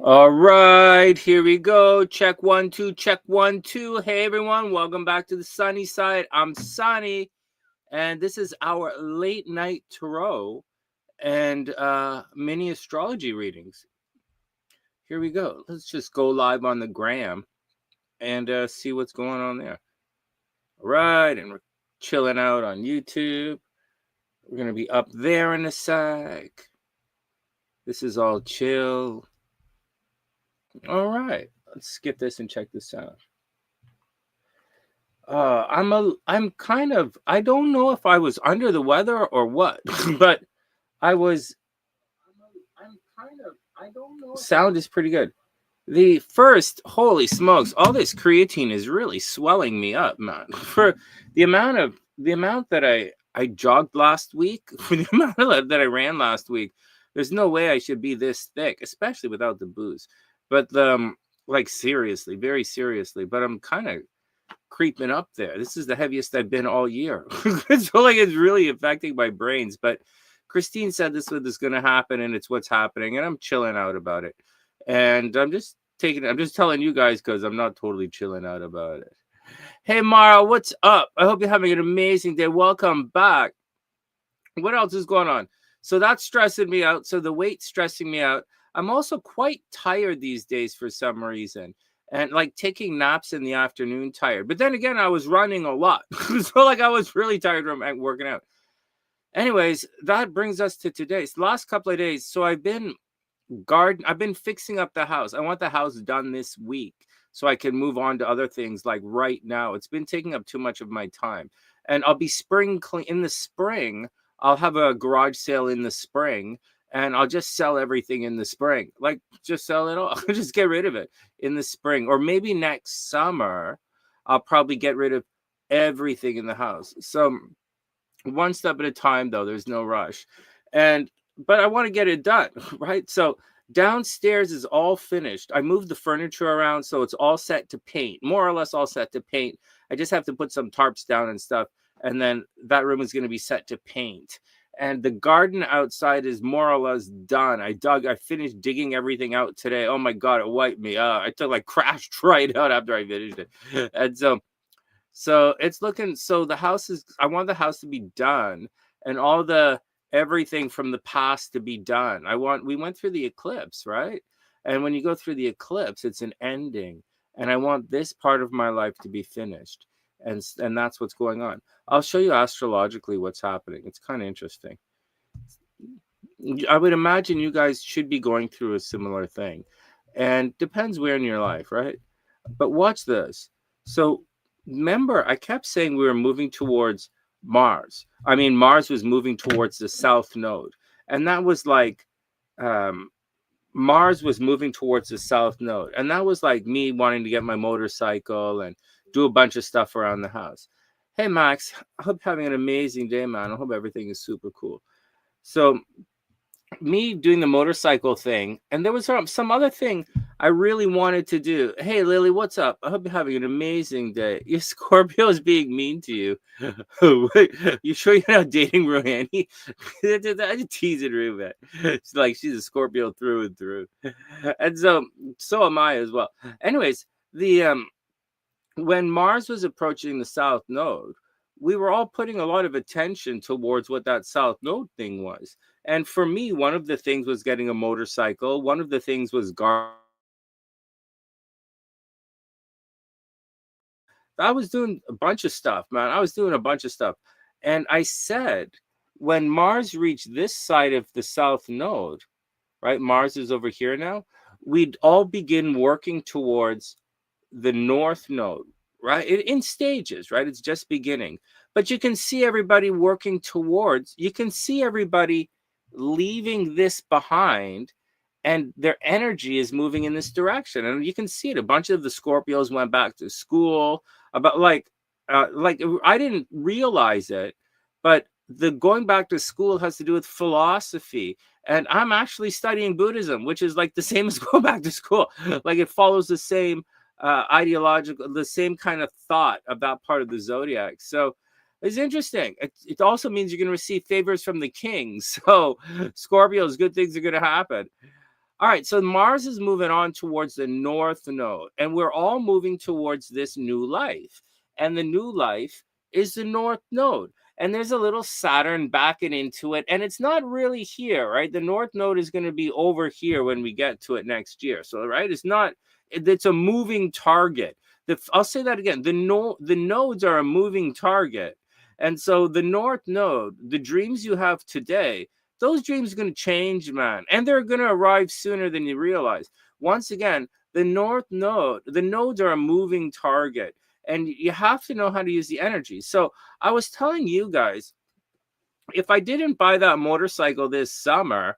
All right, here we go. Check 1 2, check 1 2. Hey everyone, welcome back to the sunny side. I'm Sonny, and this is our late night tarot and mini astrology readings. Here we go. Let's just go live on the gram and see what's going on there. All right, and we're chilling out on YouTube. We're gonna be up there in a sec. This is all chill. All right, let's skip this and check this out. I'm kind of, I don't know if I was under the weather or what, but I was. I'm kind of, I don't know. Sound is pretty good. The first, holy smokes, all this creatine is really swelling me up, man. For the amount that I jogged last week, for the amount that I ran last week, there's no way I should be this thick, especially without the booze. But like seriously, very seriously. But I'm kind of creeping up there. This is the heaviest I've been all year. So like it's really affecting my brains. But Christine said this was going to happen, and it's what's happening, and I'm chilling out about it. And I'm just telling you guys because I'm not totally chilling out about it. Hey Mara, what's up? I hope you're having an amazing day. Welcome back. What else is going on? So that's stressing me out. So the weight's stressing me out. I'm also quite tired these days for some reason. And like taking naps in the afternoon tired. But then again, I was running a lot. So like I was really tired from working out. Anyways, that brings us to today's last couple of days. So I've been fixing up the house. I want the house done this week so I can move on to other things like right now. It's been taking up too much of my time. And I'll be spring clean in the spring. I'll have a garage sale in the spring and I'll just sell everything in the spring. Like just sell it all. Just get rid of it in the spring. Or maybe next summer, I'll probably get rid of everything in the house. So one step at a time, though, there's no rush. But I want to get it done, right? So downstairs is all finished. I moved the furniture around, so it's all set to paint, more or less all set to paint. I just have to put some tarps down and stuff, and then that room is going to be set to paint. And the garden outside is more or less done. I finished digging everything out today. Oh my God, it wiped me out. I took like crashed right out after I finished it. And so it's looking, so I want the house to be done and all the everything from the past to be done. We went through the eclipse, right? And when you go through the eclipse, it's an ending. And I want this part of my life to be finished. And that's what's going on. I'll show you astrologically what's happening. It's kind of interesting. I would imagine you guys should be going through a similar thing. And depends where in your life, right? But watch this. So remember, I kept saying we were moving towards Mars. I mean, Mars was moving towards the south node. And that was like Mars was moving towards the south node. And that was like me wanting to get my motorcycle and do a bunch of stuff around the house. Hey, Max, I hope you're having an amazing day, man. I hope everything is super cool. So me doing the motorcycle thing, and there was some other thing I really wanted to do. Hey, Lily, what's up? I hope you're having an amazing day. Your Scorpio is being mean to you. You sure you're not dating Rohani? I just teasing her, man. It's like she's a Scorpio through and through, and so am I as well. Anyways, when Mars was approaching the south node, we were all putting a lot of attention towards what that south node thing was. And for me, one of the things was getting a motorcycle. One of the things was I was doing a bunch of stuff, man. I was doing a bunch of stuff. And I said, when Mars reached this side of the south node, right? Mars is over here now. We'd all begin working towards the north node, right? In stages, right? It's just beginning. But you can see everybody working towards, you can see everybody leaving this behind, and their energy is moving in this direction. And you can see it. A bunch of the Scorpios went back to school. About like I didn't realize it, but the going back to school has to do with philosophy. And I'm actually studying Buddhism, which is like the same as going back to school. Like it follows the same ideological, the same kind of thought of that part of the zodiac. So it's interesting. It also means you're going to receive favors from the king. So Scorpios, good things are going to happen. All right, so Mars is moving on towards the north node, and we're all moving towards this new life. And the new life is the north node. And there's a little Saturn backing into it, and it's not really here, right? The north node is going to be over here when we get to it next year. So, right, it's not, it's a moving target. I'll say that again. The nodes are a moving target. And so the north node, the dreams you have today, those dreams are going to change, man, and they're going to arrive sooner than you realize. Once again, the nodes are a moving target, and you have to know how to use the energy. So I was telling you guys, if I didn't buy that motorcycle this summer,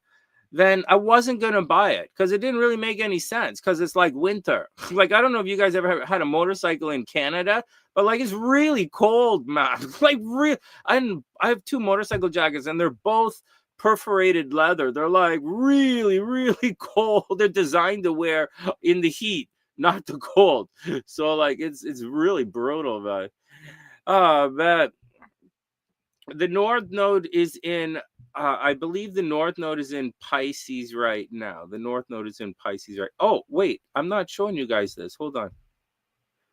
then I wasn't going to buy it because it didn't really make any sense because it's like winter. Like, I don't know if you guys ever had a motorcycle in Canada, but like it's really cold, man. Like, I have 2 motorcycle jackets and they're both perforated leather. They're like really, really cold. They're designed to wear in the heat, not the cold. So like it's really brutal, man. Oh man. The north node is in I believe the north node is in Pisces right now. The north node is in Pisces, right? Oh, wait, I'm not showing you guys this. Hold on.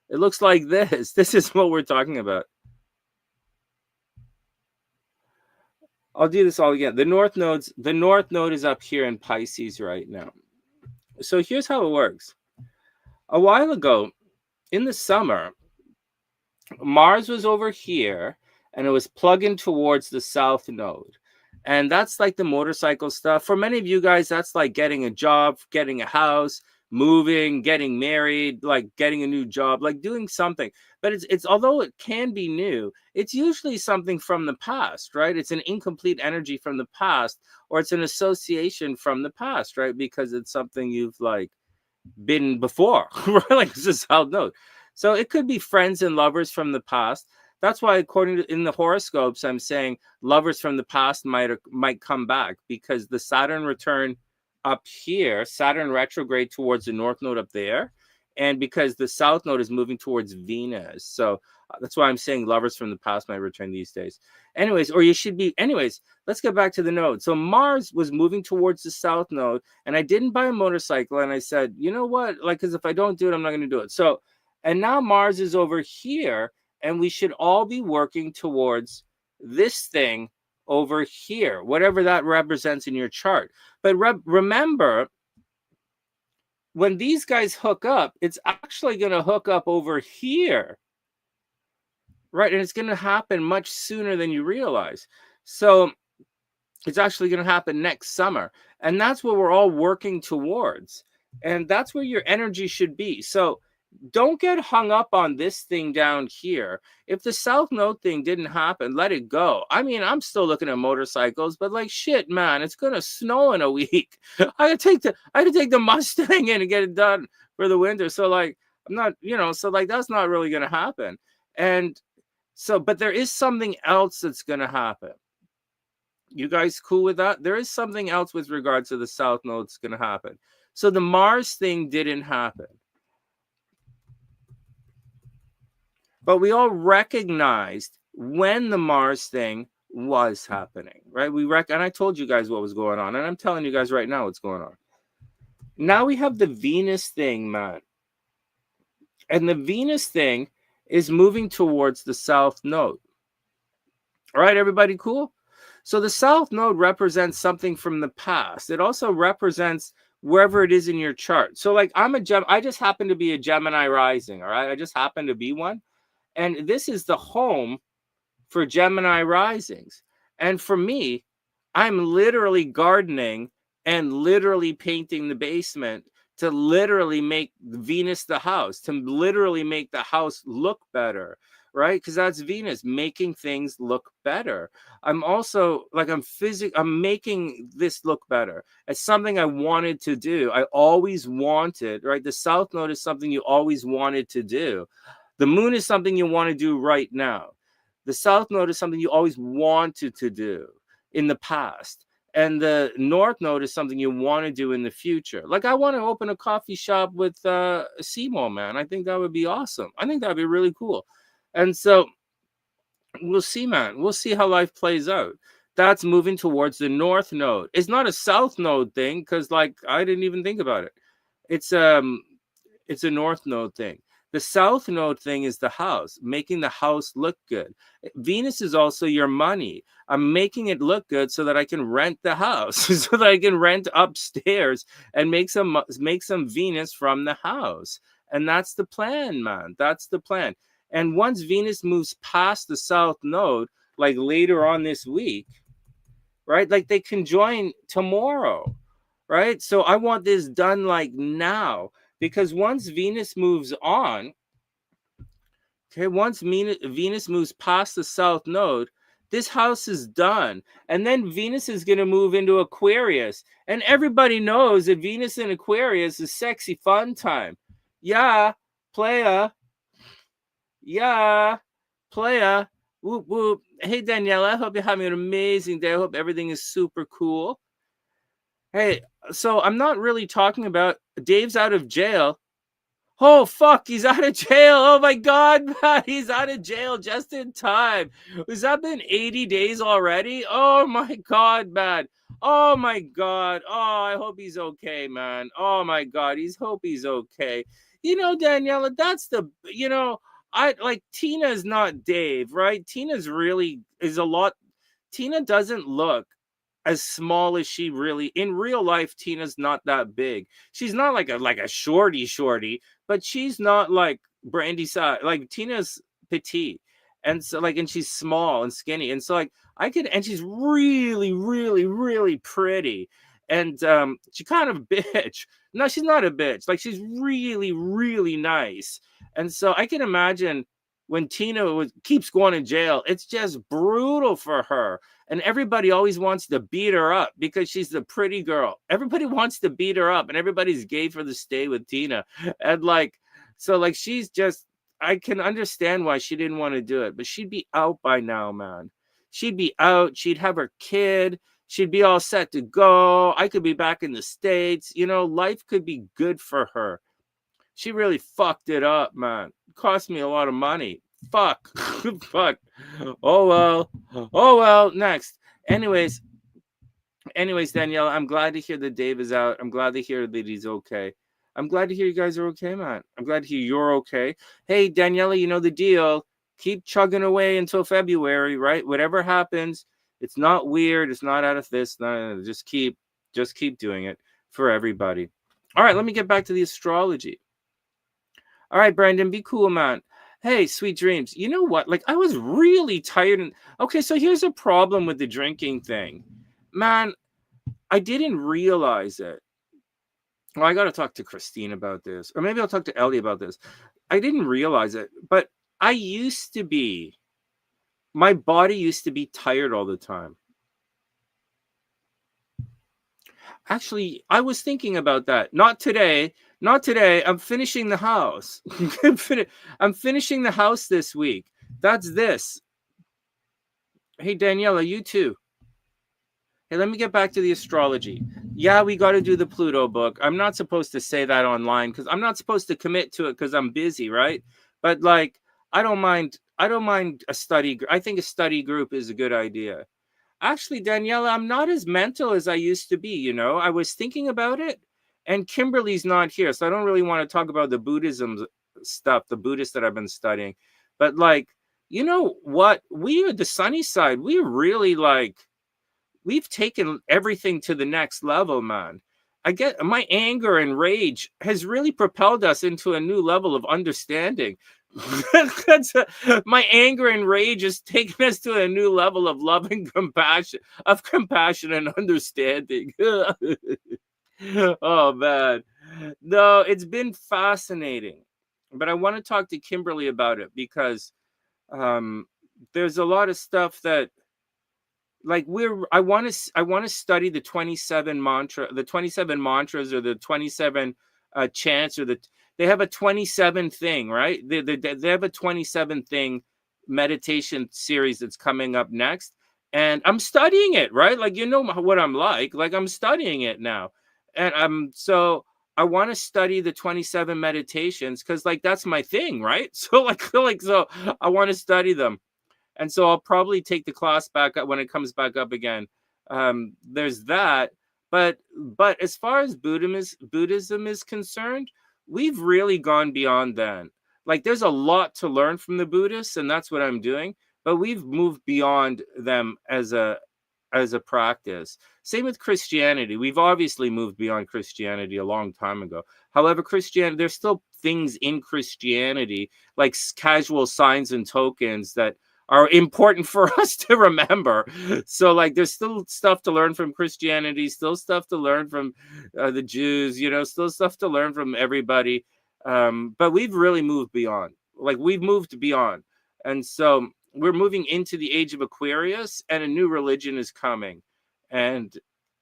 It looks like this. This is what we're talking about. I'll do this all again. The north node is up here in Pisces right now. So here's how it works. A while ago, in the summer, Mars was over here and it was plugging towards the south node. And that's like the motorcycle stuff. For many of you guys, that's like getting a job, getting a house, moving, getting married, like getting a new job, like doing something. But it's although it can be new, it's usually something from the past, right? It's an incomplete energy from the past, or it's an association from the past, right? Because it's something you've like been before, right? Like this is how node. So it could be friends and lovers from the past. That's why, according to in the horoscopes, I'm saying lovers from the past might come back because the Saturn return up here, Saturn retrograde towards the north node up there, and because the south node is moving towards Venus. So that's why I'm saying lovers from the past might return these days. Anyways, or you should be. Anyways, let's get back to the node. So Mars was moving towards the south node, and I didn't buy a motorcycle, and I said, you know what? Like, because if I don't do it, I'm not going to do it. So, and now Mars is over here. And we should all be working towards this thing over here, whatever that represents in your chart. But remember, when these guys hook up, it's actually going to hook up over here, right? And it's going to happen much sooner than you realize. So it's actually going to happen next summer. And that's what we're all working towards. And that's where your energy should be. So don't get hung up on this thing down here. If the South Node thing didn't happen, let it go. I mean, I'm still looking at motorcycles, but like shit, man, it's gonna snow in a week. I had to take the Mustang in and get it done for the winter. So like I'm not, so like that's not really gonna happen. And so, but there is something else that's gonna happen. You guys cool with that? There is something else with regards to the South Node that's gonna happen. So the Mars thing didn't happen. But we all recognized when the Mars thing was happening, right? And I told you guys what was going on, and I'm telling you guys right now what's going on. Now we have the Venus thing, man. And the Venus thing is moving towards the South Node. All right, everybody cool? So the South Node represents something from the past. It also represents wherever it is in your chart. So like I just happen to be a Gemini rising, all right? I just happen to be one. And this is the home for Gemini risings. And for me, I'm literally gardening and literally painting the basement to literally make Venus the house, to literally make the house look better, right? Because that's Venus making things look better. I'm also like, I'm making this look better. It's something I wanted to do. I always wanted, right? The South Node is something you always wanted to do. The moon is something you want to do right now. The South Node is something you always wanted to do in the past. And the North Node is something you want to do in the future. Like I want to open a coffee shop with Simo, man. I think that would be awesome. I think that would be really cool. And so we'll see, man. We'll see how life plays out. That's moving towards the north node. It's not a south node thing because, like, I didn't even think about it. It's a north node thing. The south node thing is the house, making the house look good. Venus is also your money. I'm making it look good so that I can rent the house, so that I can rent upstairs and make some Venus from the house. And that's the plan, man. That's the plan. And once Venus moves past the south node, like later on this week, right? Like they conjoin tomorrow, right? So I want this done like now, because once Venus moves on, okay, once Venus moves past the south node, this house is done. And then Venus is going to move into Aquarius. And everybody knows that Venus in Aquarius is sexy fun time. Yeah, playa. Yeah, playa. Whoop, whoop. Hey, Daniela, I hope you're having an amazing day. I hope everything is super cool. Hey, so I'm not really talking about Dave's out of jail. Oh, fuck, he's out of jail. Oh, my God, man, he's out of jail just in time. Has that been 80 days already? Oh, my God, man. Oh, my God. Oh, I hope he's okay, man. Oh, my God, hope he's okay. You know, Daniela, that's I like Tina is not Dave, right? Tina's really is a lot. Tina doesn't look as small as she really in real life. Tina's not that big. She's not like a shorty, but she's not like Brandy size. Like Tina's petite, and so like, and she's small and skinny, and so like and she's really, really, really pretty, and she kind of a bitch. No, she's not a bitch. Like she's really, really nice, and so I can imagine when Tina keeps going to jail, it's just brutal for her. And everybody always wants to beat her up because she's the pretty girl. Everybody wants to beat her up, and everybody's gay for the stay with Tina. And like, so like, she's just, I can understand why she didn't want to do it, but she'd be out by now, man. She'd be out. She'd have her kid. She'd be all set to go. I could be back in the States. You know, life could be good for her. She really fucked it up, man. Cost me a lot of money. Fuck. Fuck. Oh well. Oh well. Next. Anyways, Danielle, I'm glad to hear that Dave is out. I'm glad to hear that he's okay. I'm glad to hear you guys are okay, man. I'm glad to hear you're okay. Hey, Daniela, you know the deal. Keep chugging away until February, right? Whatever happens, it's not weird. It's not out of this. No, just keep doing it for everybody. All right, let me get back to the astrology. All right, Brandon, be cool, man. Hey, sweet dreams. You know what? Like, I was really tired. Okay, so here's a problem with the drinking thing. Man, I didn't realize it. Well, I got to talk to Christine about this. Or maybe I'll talk to Ellie about this. I didn't realize it. But my body used to be tired all the time. Actually, I was thinking about that. Not today. I'm finishing the house. I'm finishing the house this week. That's this. Hey, Daniela, you too. Hey, let me get back to the astrology. Yeah, we got to do the Pluto book. I'm not supposed to say that online because I'm not supposed to commit to it because I'm busy, right? But like, I don't mind a study. I think a study group is a good idea. Actually, Daniela, I'm not as mental as I used to be. You know, I was thinking about it, and Kimberly's not here, so I don't really want to talk about the Buddhism stuff, the Buddhists that I've been studying. But like, you know what? We are the Sonny side. We really like, we've taken everything to the next level, man. I get my anger and rage has really propelled us into a new level of understanding. My anger and rage has taken us to a new level of love and compassion, and understanding. Oh man, no, it's been fascinating, but I want to talk to Kimberly about it because there's a lot of stuff that, like, I want to study the 27 mantras, or the 27 chants, or they have a 27 thing, right? They have a 27 thing meditation series that's coming up next, and I'm studying it, right? Like, you know what I'm like I'm studying it now, and so I want to study the 27 meditations because like that's my thing, right? So so I want to study them. And so I'll probably take the class back up when it comes back up again. There's that. But as far as Buddhism is concerned, we've really gone beyond that. Like, there's a lot to learn from the Buddhists, and that's what I'm doing. But we've moved beyond them as a practice. Same with Christianity. We've obviously moved beyond Christianity a long time ago. However, Christianity, there's still things in Christianity, like casual signs and tokens, that are important for us to remember. So, like, there's still stuff to learn from Christianity, still stuff to learn from the Jews, still stuff to learn from everybody. But we've really moved beyond. Like, we've moved beyond. And so we're moving into the age of Aquarius, and a new religion is coming. And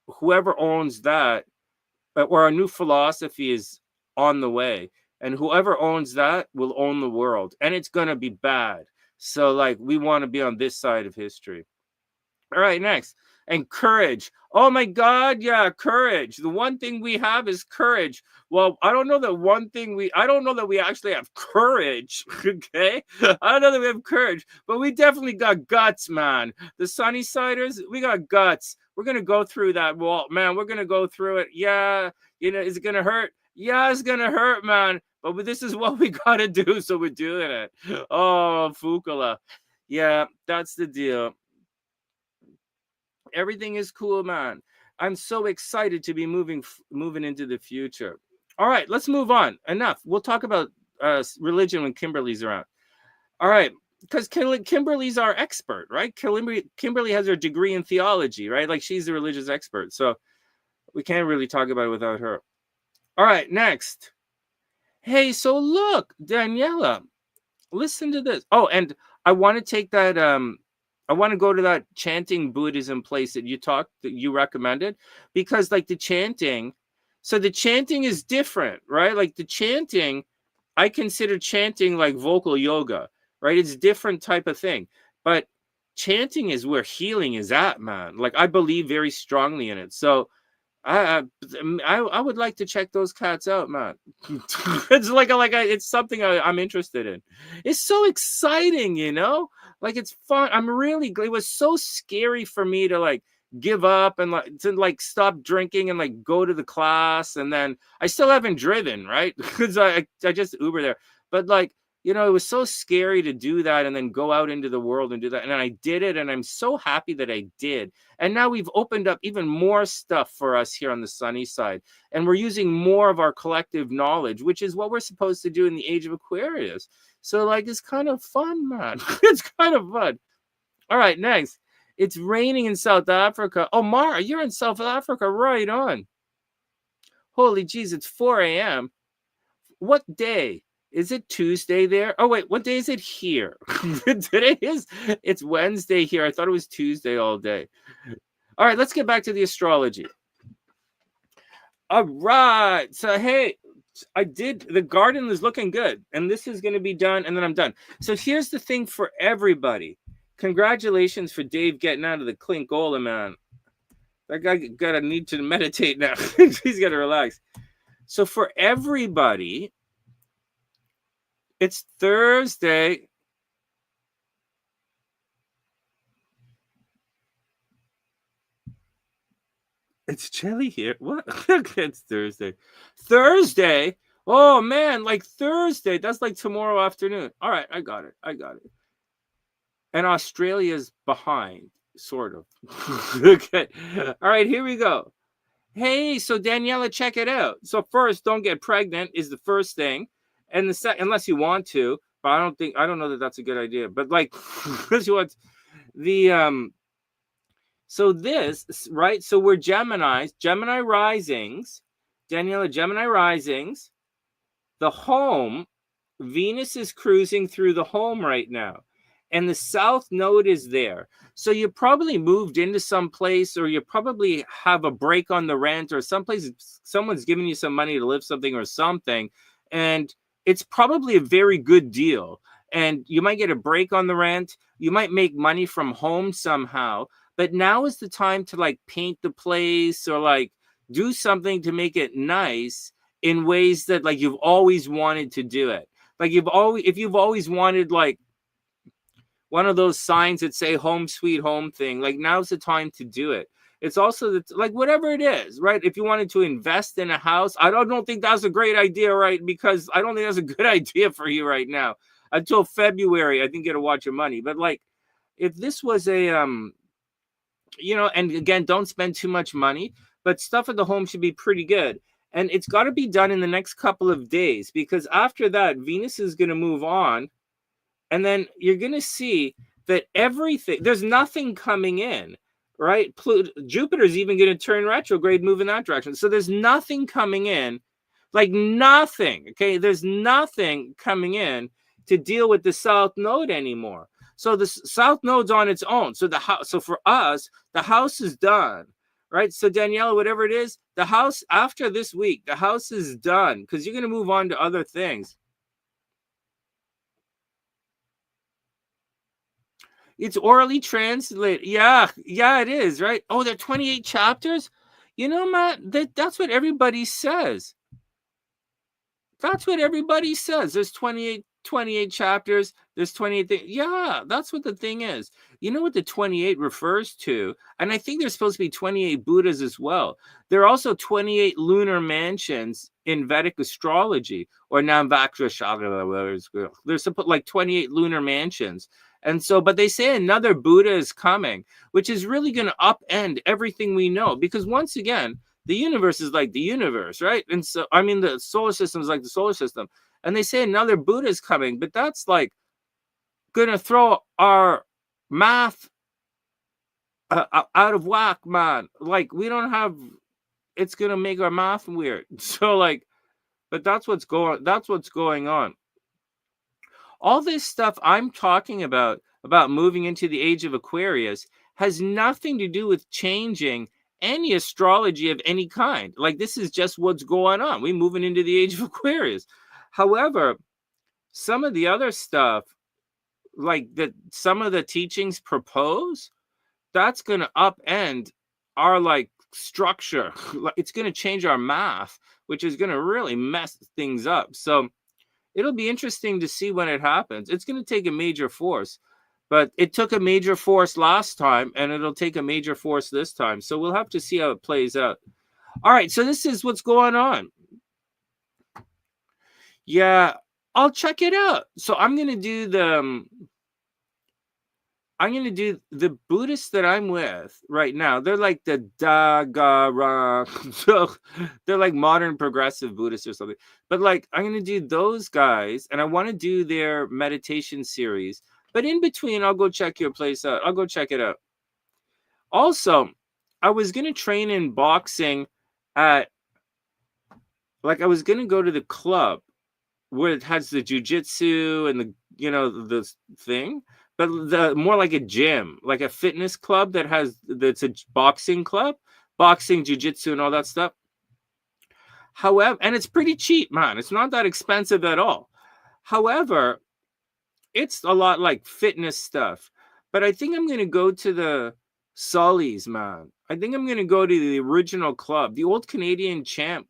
whoever owns that, or a new philosophy is on the way. And whoever owns that will own the world. And it's going to be bad. So, like, we want to be on this side of history. All right, next. And courage. Oh my God, yeah, courage. The one thing we have is courage. Well, I don't know that we actually have courage, okay? I don't know that we have courage, but we definitely got guts, man. The Sunny Siders, we got guts. We're going to go through that wall, man. We're going to go through it. Yeah, is it going to hurt? Yeah, it's going to hurt, man. But this is what we got to do, so we're doing it. Oh, Fukula. Yeah, that's the deal. Everything is cool, man. I'm so excited to be moving into the future. All right, let's move on. Enough. We'll talk about religion when Kimberly's around. All right, because Kimberly's our expert, right? Kimberly has her degree in theology, right? Like, she's the religious expert. So we can't really talk about it without her. All right, next. Hey, so look, Daniela, listen to this. Oh, and I want to take that I want to go to that chanting Buddhism place that you recommended, because, like, the chanting is different, right? Like, the chanting, I consider chanting like vocal yoga, right? It's a different type of thing, but chanting is where healing is at, man. Like, I believe very strongly in it. So I would like to check those cats out, man. It's it's something I'm interested in. It's so exciting, like, it's fun. It was so scary for me to, like, give up and to stop drinking and, like, go to the class. And then I still haven't driven, right? Because I just Uber there. But, like, it was so scary to do that and then go out into the world and do that. And I did it, and I'm so happy that I did. And now we've opened up even more stuff for us here on the Sunny side. And we're using more of our collective knowledge, which is what we're supposed to do in the age of Aquarius. So, like, it's kind of fun, man. It's kind of fun. All right, next. It's raining in South Africa. Oh, Mara, you're in South Africa. Right on. Holy jeez, it's 4 a.m. What day? Is it Tuesday there? Oh, wait, what day is it here? It's Wednesday here. I thought it was Tuesday all day. All right, let's get back to the astrology. All right. So, hey, the garden is looking good. And this is going to be done, and then I'm done. So here's the thing for everybody. Congratulations for Dave getting out of the Clinkola, man. That guy got to need to meditate now. He's got to relax. So for everybody, it's Thursday. It's chilly here. What? It's Thursday. Thursday? Oh, man, like Thursday. That's like tomorrow afternoon. All right, I got it. And Australia's behind, sort of. Okay. All right, here we go. Hey, so Daniela, check it out. So first, don't get pregnant is the first thing. And the second, unless you want to, but I don't know that that's a good idea. But, like, unless you want so this, right? So we're Gemini risings, Daniela, Gemini risings. The home, Venus is cruising through the home right now, and the South Node is there. So you probably moved into some place, or you probably have a break on the rent, or someplace someone's giving you some money to live something or something, and it's probably a very good deal. And you might get a break on the rent. You might make money from home somehow. But now is the time to, like, paint the place, or, like, do something to make it nice in ways that, like, you've always wanted to do it. Like, if you've always wanted, like, one of those signs that say home sweet home thing. Like, now's the time to do it. It's also like whatever it is, right? If you wanted to invest in a house, I don't think that's a great idea, right? Because I don't think that's a good idea for you right now. Until February, I think you got to watch your money. But like, if this was a and again, don't spend too much money, but stuff at the home should be pretty good. And it's got to be done in the next couple of days, because after that, Venus is going to move on. And then you're going to see that there's nothing coming in, right? Jupiter's even going to turn retrograde, move in that direction. So there's nothing coming in, like nothing. Okay. There's nothing coming in to deal with the South Node anymore. So the South Node's on its own. So so for us, the house is done, right? So Daniela, whatever it is, the house after this week, the house is done, because you're going to move on to other things. It's orally translated. Yeah, it is, right? Oh, there are 28 chapters? You know, Matt, that's what everybody says. That's what everybody says. There's 28 chapters. There's 28 things. Yeah, that's what the thing is. You know what the 28 refers to? And I think there's supposed to be 28 Buddhas as well. There are also 28 lunar mansions in Vedic astrology, or Namvakra. There's like 28 lunar mansions. And so, but they say another Buddha is coming, which is really going to upend everything we know. Because once again, the universe is like the universe, right? And so, I mean, the solar system is like the solar system. And they say another Buddha is coming, but that's like going to throw our math out of whack, man. Like, we don't have, it's going to make our math weird. So like, but that's what's going on. All this stuff I'm talking about moving into the age of Aquarius, has nothing to do with changing any astrology of any kind. Like, this is just what's going on. We're moving into the age of Aquarius. However, some of the other stuff, like some of the teachings propose, that's going to upend our like structure. It's going to change our math, which is going to really mess things up. So it'll be interesting to see when it happens. It's going to take a major force, but it took a major force last time, and it'll take a major force this time. So we'll have to see how it plays out. All right, so this is what's going on. Yeah, I'll check it out. So I'm going to do the Buddhists that I'm with right now. They're like the Dagara. So they're like modern progressive Buddhists or something. But like, I'm going to do those guys, and I want to do their meditation series. But in between, I'll go check your place out. I'll go check it out. Also, I was going to train in boxing I was going to go to the club where it has the jujitsu and the thing, but more like a gym, like a fitness club that's a boxing club, boxing, jujitsu, and all that stuff. However, and it's pretty cheap, man. It's not that expensive at all. However, it's a lot like fitness stuff. But I think I'm going to go to the Sully's, man. I think I'm going to go to the original club. The old Canadian champ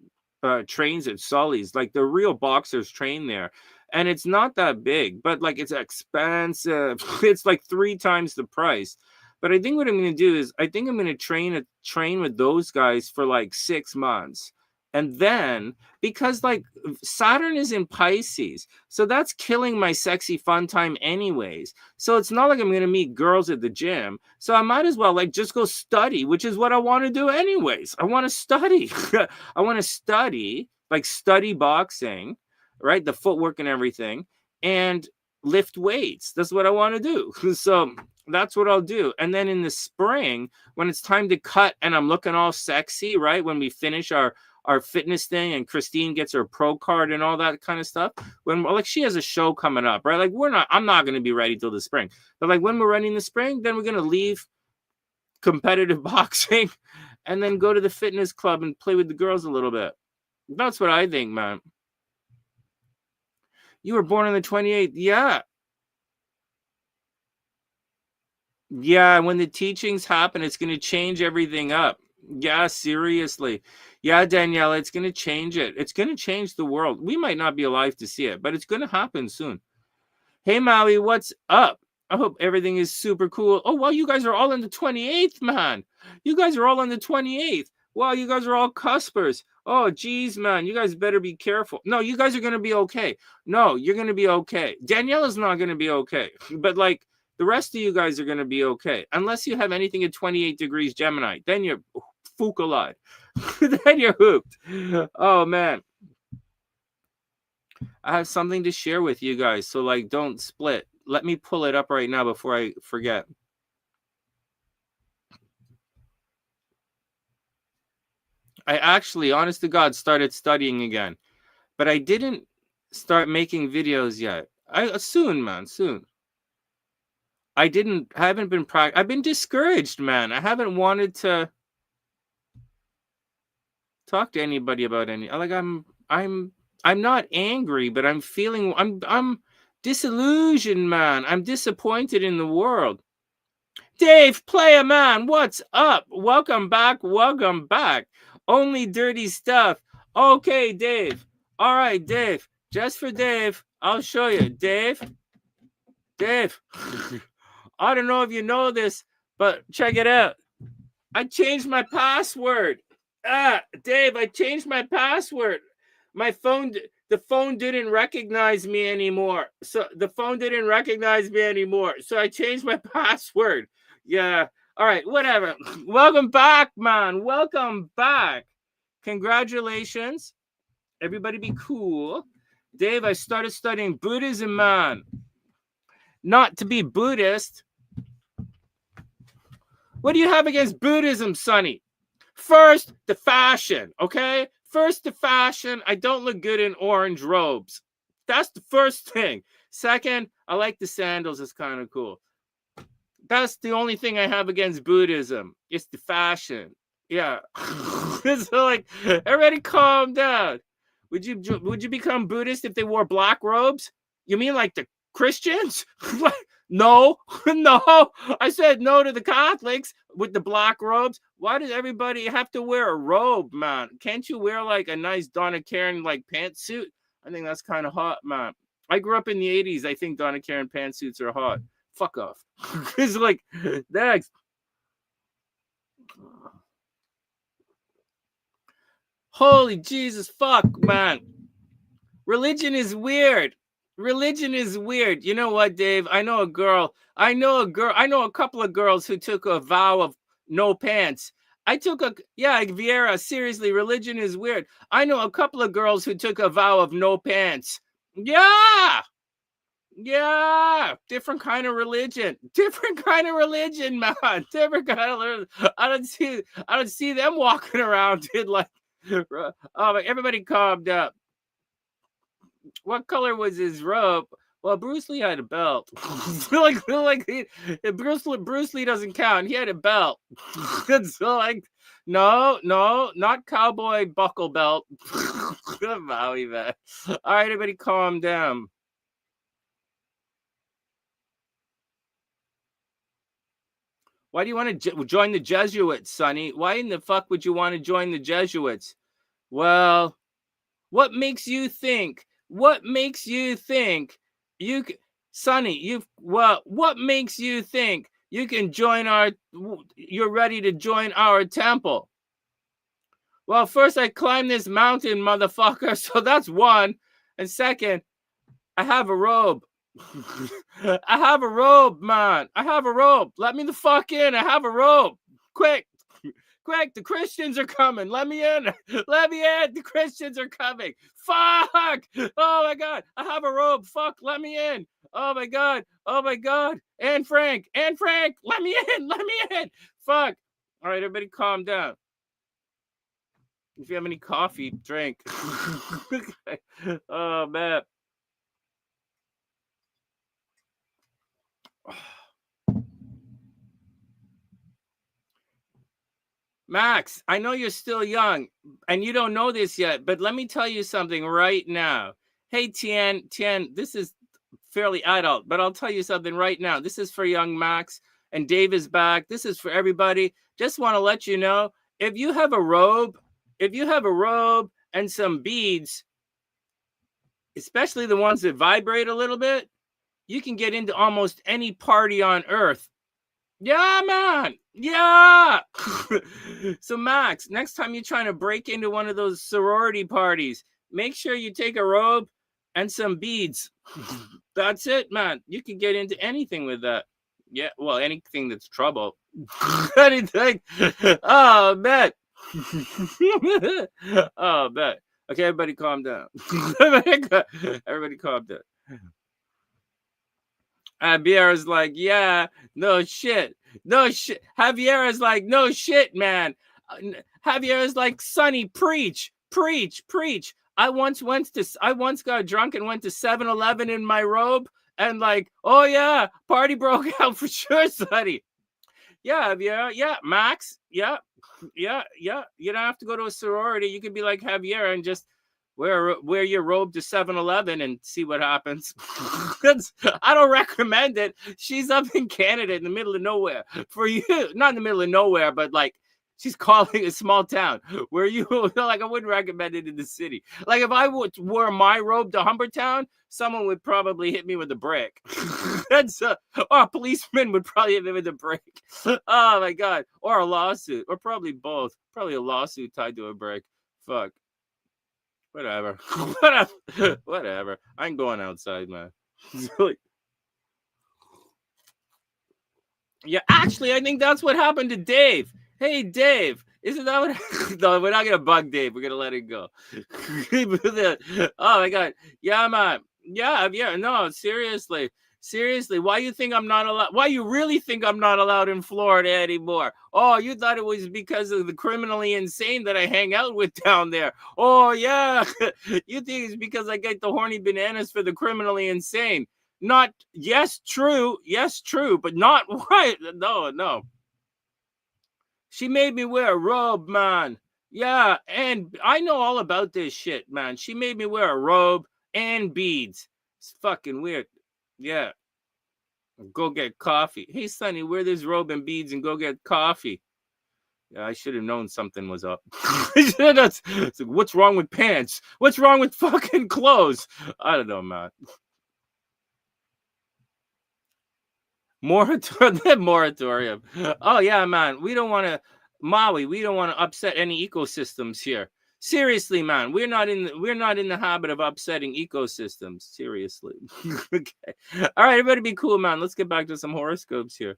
trains at Sully's. Like, the real boxers train there. And it's not that big, but like, it's expensive. It's like 3 times the price. But I think what I'm going to do is I think I'm going to train with those guys for like 6 months. And then, because like Saturn is in Pisces, so that's killing my sexy fun time anyways. So it's not like I'm going to meet girls at the gym. So I might as well like just go study, which is what I want to do anyways. I want to study. I want to study boxing, right? The footwork and everything, and lift weights. That's what I want to do. So that's what I'll do. And then in the spring, when it's time to cut and I'm looking all sexy, right? When we finish our fitness thing and Christine gets her pro card and all that kind of stuff, when like she has a show coming up, right? Like I'm not going to be ready till the spring, but like when we're running the spring, then we're going to leave competitive boxing and then go to the fitness club and play with the girls a little bit. That's what I think, man. You were born on the 28th. Yeah. Yeah. When the teachings happen, it's going to change everything up. Yeah, seriously. Yeah, Danielle, it's going to change it. It's going to change the world. We might not be alive to see it, but it's going to happen soon. Hey, Maui, what's up? I hope everything is super cool. Oh, wow, you guys are all on the 28th, man. You guys are all on the 28th. Wow, you guys are all cuspers. Oh, geez, man, you guys better be careful. No, you guys are going to be okay. No, you're going to be okay. Daniela's not going to be okay. But like the rest of you guys are going to be okay. Unless you have anything at 28 degrees Gemini. Then you're fook-a-lot. Then you're hooped. Oh, man. I have something to share with you guys. So like, don't split. Let me pull it up right now before I forget. I actually, honest to God, started studying again. But I didn't start making videos yet. Soon, man, soon. I haven't been I've been discouraged, man. I haven't wanted to talk to anybody about any. Like I'm not angry, but I'm feeling I'm disillusioned, man. I'm disappointed in the world. Dave, player man, what's up? Welcome back. Welcome back. Only dirty stuff. Okay, Dave. All right, Dave. Just for Dave, I'll show you. Dave. I don't know if you know this, but check it out. I changed my password. Dave, I changed my password. The phone didn't recognize me anymore. So I changed my password. Yeah. All right, whatever. Welcome back, man. Welcome back. Congratulations. Everybody be cool. Dave, I started studying Buddhism, man. Not to be Buddhist. What do you have against Buddhism, Sonny? First, the fashion, okay? First, the fashion. I don't look good in orange robes. That's the first thing. Second, I like the sandals. It's kind of cool. That's the only thing I have against Buddhism. It's the fashion. Yeah. So like, everybody calm down. Would you become Buddhist if they wore black robes? You mean like the Christians? No. I said no to the Catholics with the black robes. Why does everybody have to wear a robe, man? Can't you wear like a nice Donna Karan like pantsuit? I think that's kind of hot, man. I grew up in the 80s. I think Donna Karan pantsuits are hot. Fuck off. It's like, next. Holy Jesus, fuck, man. Religion is weird. You know what, Dave? I know a couple of girls who took a vow of no pants. Vieira, seriously, religion is weird. I know a couple of girls who took a vow of no pants. Yeah. Different kind of religion, man. Different kind of religion. I don't see them walking around in like, oh, everybody calmed up. What color was his robe? Well, Bruce Lee had a belt. Bruce Lee doesn't count. He had a belt. So like, no, not cowboy buckle belt. Maui, man. All right, everybody calm down. Why do you want to join the Jesuits, Sonny? Why in the fuck would you want to join the Jesuits? Well, what makes you think? What makes you think you can, Sonny? What makes you think you can join you're ready to join our temple? Well, first I climbed this mountain, motherfucker. So that's one. And second, I have a robe. I have a robe, man. I have a robe. Let me the fuck in. I have a robe. Quick. The Christians are coming. Let me in. The Christians are coming. Fuck. Oh my God. I have a robe. Fuck. Let me in. Oh my God. And Frank. Let me in. Fuck. All right, everybody calm down. If you have any coffee, drink. Oh, man. Max, I know you're still young and you don't know this yet, but let me tell you something right now. Hey, Tien, this is fairly adult, but I'll tell you something right now. This is for young Max, and Dave is back. This is for everybody. Just want to let you know, if you have a robe and some beads, especially the ones that vibrate a little bit, You can get into almost any party on earth. Yeah, man. Yeah. So, Max, next time you're trying to break into one of those sorority parties, make sure you take a robe and some beads. That's it, man. You can get into anything with that. Yeah, well, anything that's trouble. Anything. Oh, man. Oh, man. Okay, everybody calm down. Everybody calm down. Javier is like, yeah, no shit. No shit. Javier is like, no shit, man. Javier is like, Sonny, preach. I once got drunk and went to 7-Eleven in my robe and like, oh yeah, party broke out for sure, Sonny. Yeah, Javier. Yeah, Max. Yeah. You don't have to go to a sorority. You could be like Javier and just wear your robe to 7-Eleven and see what happens. I don't recommend it. She's up in Canada in the middle of nowhere. For you, not in the middle of nowhere, but like she's calling a small town where you like I wouldn't recommend it in the city. Like if I wore my robe to Humbertown, someone would probably hit me with a brick. Or a policeman would probably hit me with a brick. Oh my god. Or a lawsuit. Or probably both. Probably a lawsuit tied to a brick. Fuck. Whatever. Whatever. I ain't going outside, man. Yeah, actually, I think that's what happened to Dave. Hey, Dave. Isn't that what? No, we're not going to bug Dave. We're going to let it go. Oh, my God. Yeah, man. Yeah. No, seriously. Seriously, why you think I'm not allowed? Why you really think I'm not allowed in Florida anymore? Oh, you thought it was because of the criminally insane that I hang out with down there. Oh, yeah. You think it's because I get the horny bananas for the criminally insane. Not, yes, true, but not right. No. She made me wear a robe, man. Yeah, and I know all about this shit, man. She made me wear a robe and beads. It's fucking weird. Yeah. Go get coffee. Hey, Sonny, wear this robe and beads and go get coffee. Yeah, I should have known something was up. It's like, what's wrong with pants? What's wrong with fucking clothes? I don't know, man. Moratorium. Oh yeah, man. We don't want to Maui. We don't want to upset any ecosystems here. Seriously, man. We're not in the habit of upsetting ecosystems. Seriously. Okay. All right, everybody be cool, man. Let's get back to some horoscopes here.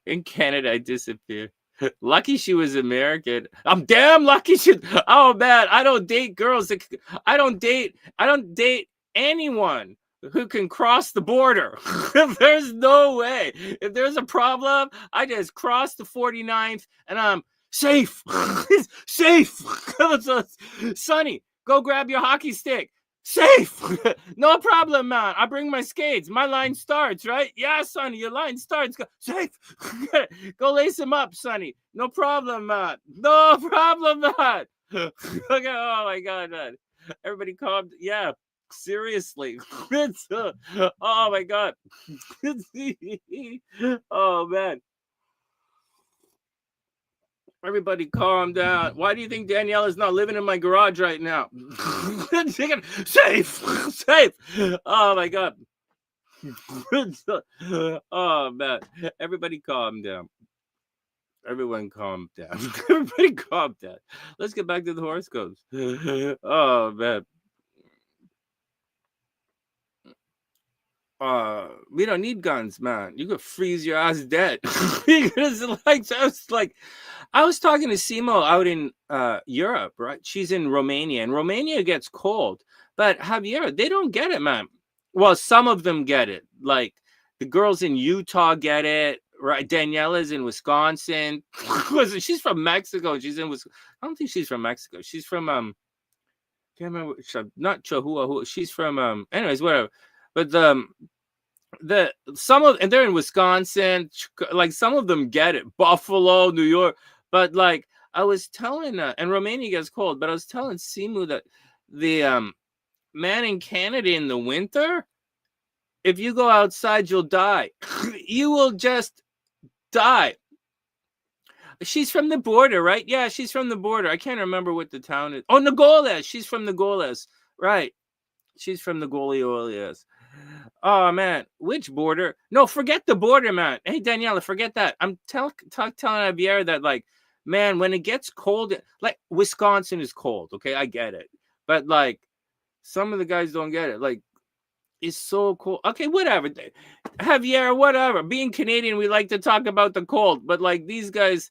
In Canada, I disappeared. Lucky she was American. I'm damn lucky she. Oh man, I don't date girls. I don't date anyone who can cross the border. There's no way. If there's a problem, I just cross the 49th and I'm safe. Safe. Sonny, go grab your hockey stick. Safe. No problem, man. I bring my skates. My line starts, right? Yeah, Sonny, your line starts. Go. Safe. Go lace him up, Sonny. No problem, man. No problem, man. Okay. Oh my god, man. Everybody calm. Yeah. Seriously. Oh my god. Oh man. Everybody calm down. Why do you think Danielle is not living in my garage right now? Safe. Oh my god. Oh man. Everybody calm down. Everyone calm down. Everybody calm down. Let's get back to the horoscopes. Oh man. We don't need guns, man. You could freeze your ass dead. Because I was talking to Simo out in Europe, right? She's in Romania, and Romania gets cold. But Javier, they don't get it, man. Well, some of them get it. Like the girls in Utah get it, right? Daniela's in Wisconsin. She's from Mexico. She's in Wisconsin. I don't think she's from Mexico. She's from can't remember, not Chihuahua. She's from anyways, whatever. But and they're in Wisconsin, like some of them get it, Buffalo, New York. But like I was telling, and Romania gets cold, but I was telling Simu that the man in Canada in the winter, if you go outside, you'll die. You will just die. She's from the border, right? Yeah, she's from the border. I can't remember what the town is. Oh, Nogales. She's from Nogales, right? She's from the Goliolias. Oh man, which border? No, forget the border, man. Hey Daniela, forget that. I'm telling Javier that, like, man, when it gets cold, like Wisconsin is cold. Okay, I get it, but like some of the guys don't get it. Like, it's so cold. Okay, whatever. Javier, whatever. Being Canadian, we like to talk about the cold, but like these guys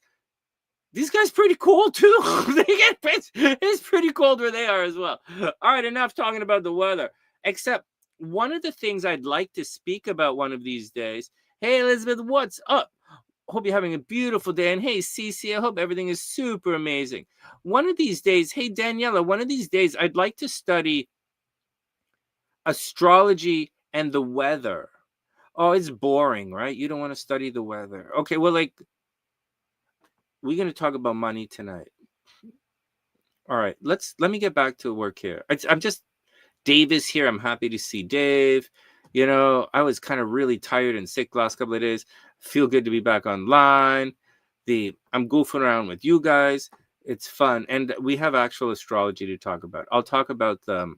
pretty cold too. It's pretty cold where they are as well. All right, enough talking about the weather. Except one of the things I'd like to speak about one of these days. Hey Elizabeth, what's up? Hope you're having a beautiful day. And hey Cece, I hope everything is super amazing. One of these days, hey Daniela, one of these days I'd like to study astrology and the weather. Oh, it's boring, right? You don't want to study the weather. Okay, well, like, we're going to talk about money tonight. All right, let me get back to work here. I'm just, Dave is here. I'm happy to see Dave. You know, I was kind of really tired and sick last couple of days. Feel good to be back online. I'm goofing around with you guys. It's fun. And we have actual astrology to talk about. I'll talk about the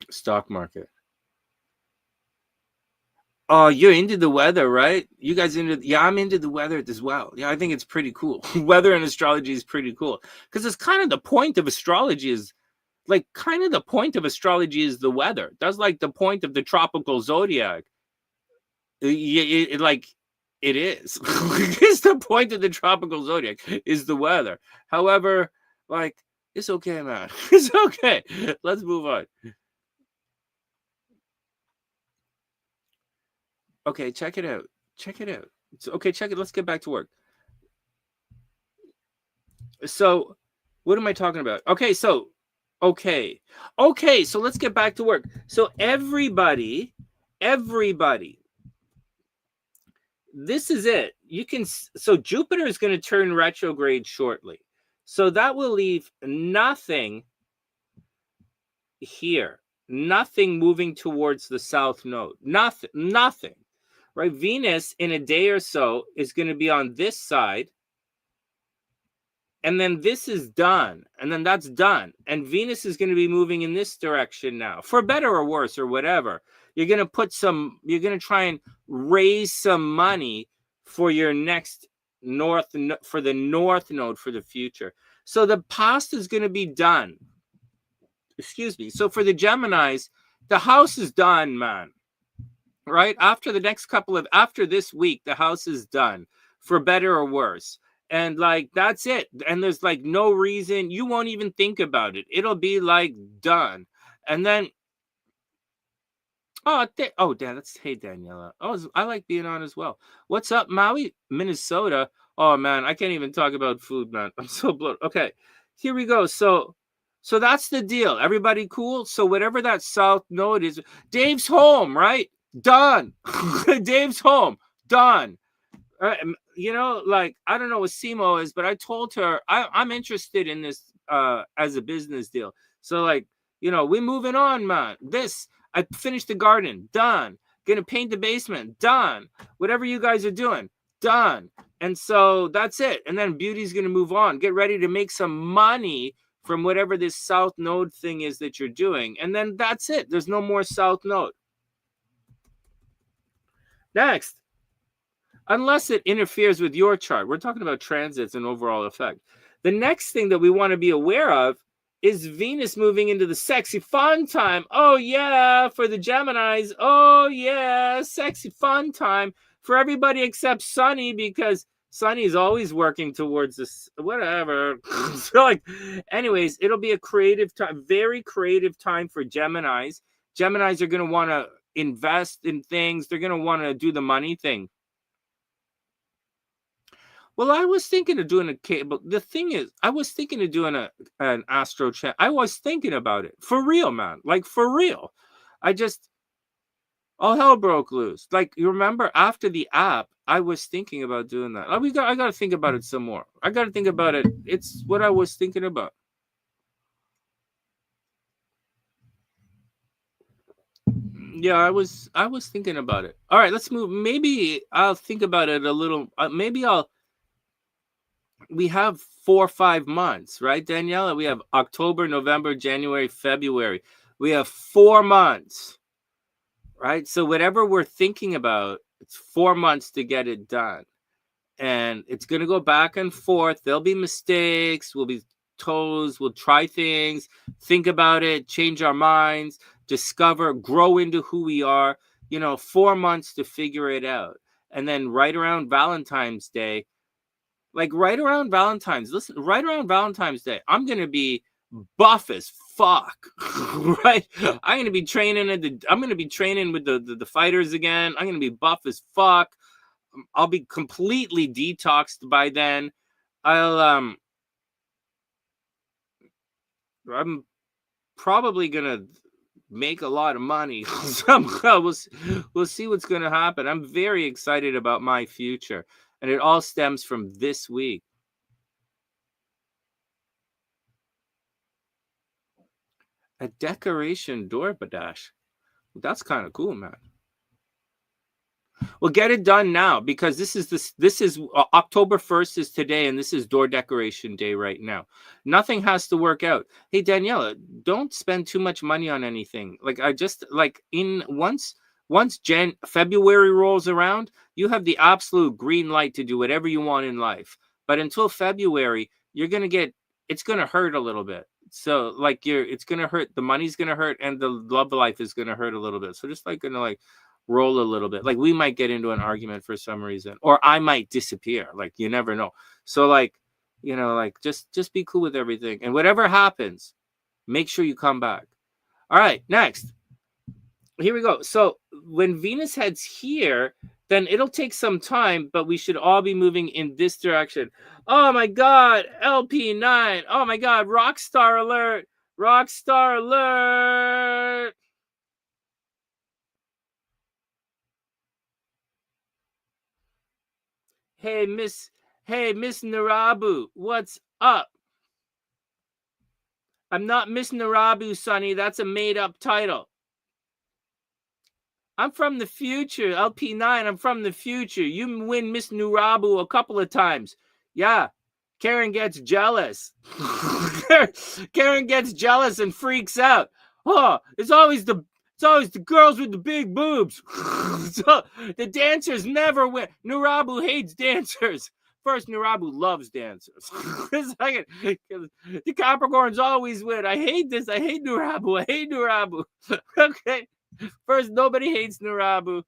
stock market. Oh, you're into the weather, right? You guys yeah, I'm into the weather as well. Yeah, I think it's pretty cool. Weather and astrology is pretty cool because it's kind of the point of astrology is the weather. That's like the point of the tropical zodiac. Like it is. It's the point of the tropical zodiac is the weather. However, like, it's okay, man. It's okay. Let's move on. Okay, check it out. Okay, check it. Let's get back to work. So, what am I talking about? Okay, so let's get back to work. So everybody, this is it. So Jupiter is going to turn retrograde shortly. So that will leave nothing here. Nothing moving towards the south node. Nothing. Right? Venus in a day or so is going to be on this side. And then this is done. And then that's done. And Venus is going to be moving in this direction now, for better or worse or whatever. You're going to try and raise some money for your next for the north node for the future. So the past is going to be done. Excuse me. So for the Geminis, the house is done, man. Right? After this week, the house is done, for better or worse. And like, that's it. And there's like no reason, you won't even think about it. It'll be like done. And then, Dan, hey Daniela. Oh, I like being on as well. What's up, Maui, Minnesota? Oh man, I can't even talk about food, man. I'm so bloated. Okay, here we go. So that's the deal. Everybody cool? So whatever that south node is, Dave's home, right? Done. Dave's home. Done. You know, like, I don't know what Simo is, but I told her I'm interested in this as a business deal. So like, you know, we're moving on, man. I finished the garden. Done. Gonna paint the basement. Done. Whatever you guys are doing. Done. And so that's it. And then Beauty's gonna move on. Get ready to make some money from whatever this south node thing is that you're doing. And then that's it. There's no more south node. Next. Unless it interferes with your chart. We're talking about transits and overall effect. The next thing that we want to be aware of is Venus moving into the sexy fun time. Oh, yeah, for the Geminis. Oh, yeah, sexy fun time for everybody except Sonny, because Sonny's always working towards this, whatever. So, like, anyways, it'll be a creative time, very creative time for Geminis. Geminis are going to want to invest in things. They're going to want to do the money thing. Well, I was thinking of doing a cable. The thing is, I was thinking of doing an Astro chat. I was thinking about it. For real, man. Like, for real. All hell broke loose. Like, you remember after the app, I was thinking about doing that. I got to think about it some more. I got to think about it. It's what I was thinking about. Yeah, I was thinking about it. All right, let's move. Maybe I'll think about it a little. Maybe I'll we have 4 or 5 months, right, Daniela? We have October, November, January, February. We have 4 months, right? So whatever we're thinking about, it's 4 months to get it done. And it's going to go back and forth. There'll be mistakes. We'll be toes. We'll try things, think about it, change our minds, discover, grow into who we are. 4 months to figure it out. And then right around Valentine's Day, right around Valentine's Day, I'm going to be buff as fuck, right? I'm going to be training with the fighters again. I'm going to be buff as fuck. I'll be completely detoxed by then. I'm probably gonna make a lot of money somehow. We'll see what's gonna happen. I'm very excited about my future, and it all stems from this week. A decoration door badash. That's kind of cool, man. Well, get it done now, because this is October 1st is today, and this is door decoration day right now. Nothing has to work out. Hey, Daniela, don't spend too much money on anything. Once February rolls around, you have the absolute green light to do whatever you want in life. But until February, it's going to hurt a little bit. So it's going to hurt. The money's going to hurt, and the love life is going to hurt a little bit. So just roll a little bit. We might get into an argument for some reason, or I might disappear. You never know. So just be cool with everything, and whatever happens, make sure you come back. All right, next, here we go. So when Venus heads here, then it'll take some time, but we should all be moving in this direction. Oh my God, LP9. Oh my God, rockstar alert. Rockstar alert. Hey, Miss Narabu, what's up? I'm not Miss Narabu, Sonny. That's a made-up title. I'm from the future, LP9. I'm from the future. You win Miss Narabu a couple of times. Yeah, Karen gets jealous. Karen gets jealous and freaks out. Oh, it's always the girls with the big boobs. So the dancers never win. Narabu hates dancers. First, Narabu loves dancers. Second, the Capricorns always win. I hate this. I hate Narabu. Okay. First, nobody hates Narabu.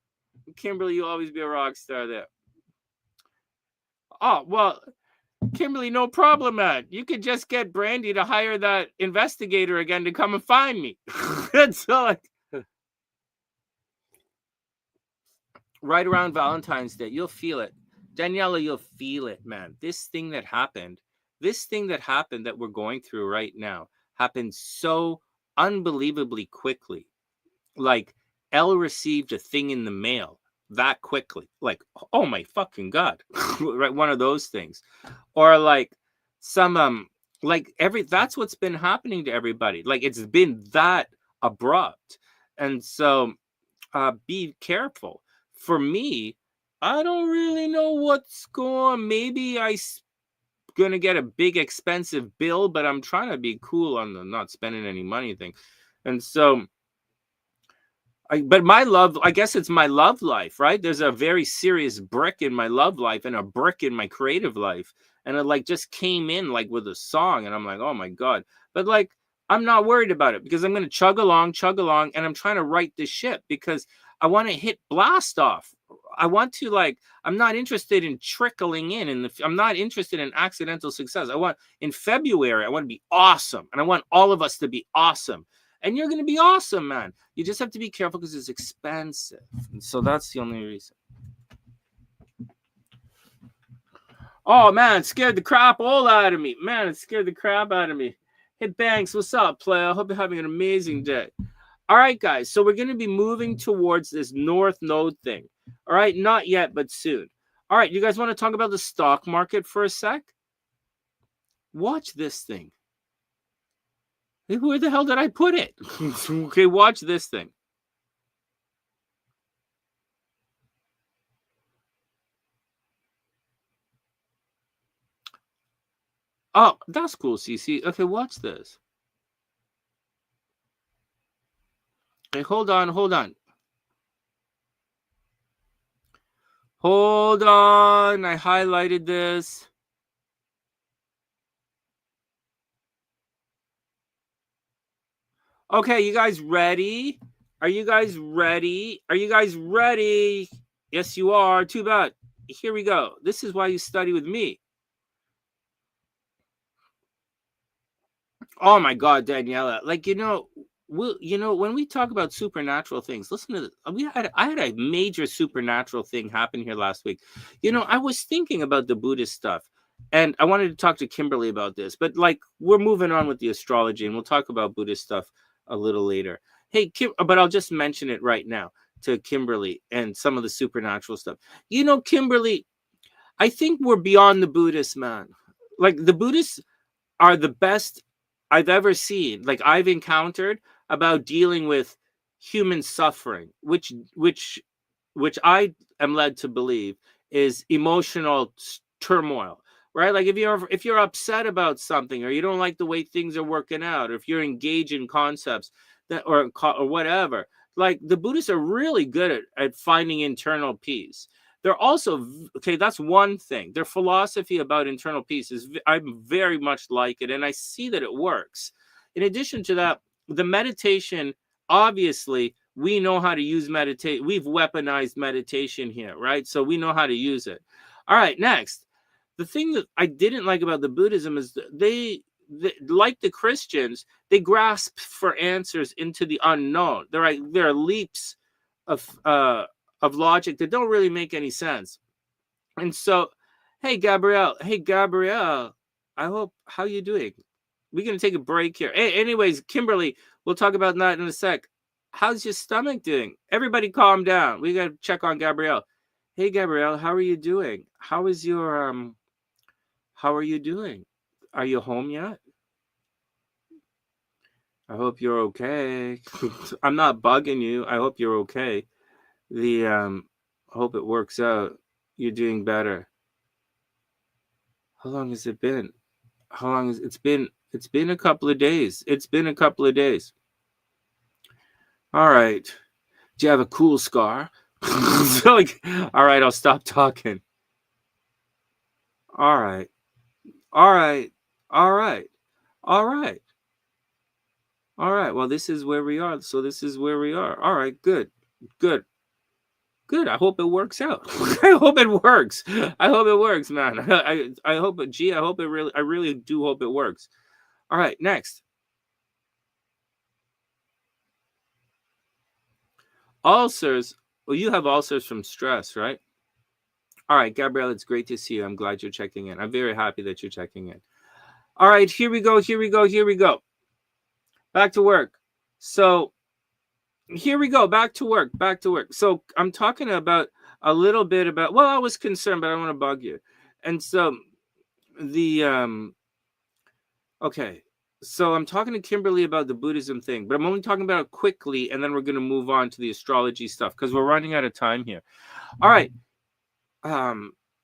Kimberly, you'll always be a rock star there. Oh, well, Kimberly, no problem, man. You could just get Brandy to hire that investigator again to come and find me. That's all. Right around Valentine's Day, you'll feel it. Daniela, you'll feel it, man. This thing that happened that we're going through right now happened so unbelievably quickly. Elle received a thing in the mail that quickly. Oh my fucking God. Right, one of those things. Or that's what's been happening to everybody. It's been that abrupt. And so be careful. For me, I don't really know what's going on. Maybe I'm going to get a big expensive bill, but I'm trying to be cool on the not spending any money thing. And so, but my love, I guess it's my love life, right? There's a very serious brick in my love life and a brick in my creative life. And it just came in with a song. And I'm like, oh my God. But I'm not worried about it, because I'm going to chug along. And I'm trying to right this ship, because I want to hit blast off. I want to I'm not interested in trickling in I'm not interested in accidental success. In February, I want to be awesome. And I want all of us to be awesome. And you're going to be awesome, man. You just have to be careful because it's expensive. And so that's the only reason. Oh, man, it scared the crap all out of me. Hey, Banks, what's up, player? I hope you're having an amazing day. All right, guys. So we're going to be moving towards this North Node thing. All right. Not yet, but soon. All right. You guys want to talk about the stock market for a sec? Watch this thing. Hey, where the hell did I put it? Okay, watch this thing. Oh, that's cool, CC. Okay, watch this. Hey, hold on. Hold on. I highlighted this. Okay, you guys ready? Are you guys ready? Are you guys ready? Yes, you are. Too bad. Here we go. This is why you study with me. Oh my God, Daniela! Like when we talk about supernatural things, listen to this. I had a major supernatural thing happen here last week. I was thinking about the Buddhist stuff, and I wanted to talk to Kimberly about this. But like, we're moving on with the astrology, and we'll talk about Buddhist stuff a little later. Hey, but I'll just mention it right now to Kimberly and some of the supernatural stuff. Kimberly, I think we're beyond the Buddhists, man. Like the Buddhists are the best I've ever seen, like I've encountered, about dealing with human suffering, which I am led to believe is emotional turmoil, right? Like if you're upset about something, or you don't like the way things are working out, or if you're engaged in concepts that or whatever, like the Buddhists are really good at finding internal peace. They're also okay. That's one thing. Their philosophy about internal peace is I'm very much like it, and I see that it works. In addition to that, the meditation, obviously, we know how to use meditate. We've weaponized meditation here, right? So we know how to use it. All right, next. The thing that I didn't like about the Buddhism is they like the Christians, they grasp for answers into the unknown. There are leaps of logic that don't really make any sense. And so, hey Gabrielle, how you doing? We're gonna take a break here. Hey, anyways, Kimberly, we'll talk about that in a sec. How's your stomach doing? Everybody calm down. We gotta check on Gabrielle. Hey Gabrielle, how are you doing? How are you doing? Are you home yet? I hope you're okay. I'm not bugging you. I hope you're okay. I hope it works out. You're doing better. How long has it been? How long has it's been? It's been a couple of days. It's been a couple of days. All right. Do you have a cool scar? Like, all right, I'll stop talking. All right. All right. All right. All right. All right. Well, this is where we are. So this is where we are. All right. Good. Good. Good. I hope it works out. I hope it works. I hope it works, man. I hope it. Gee, I really do hope it works. All right. Next. Ulcers. Well, you have ulcers from stress, right? All right, Gabrielle, it's great to see you. I'm glad you're checking in. I'm very happy that you're checking in. All right, here we go. Here we go. Here we go. Back to work. So here we go. Back to work. Back to work. So I'm talking about a little bit about, well, I was concerned, but I don't want to bug you. And so okay. So I'm talking to Kimberly about the Buddhism thing, but I'm only talking about it quickly, and then we're going to move on to the astrology stuff because we're running out of time here. All right. I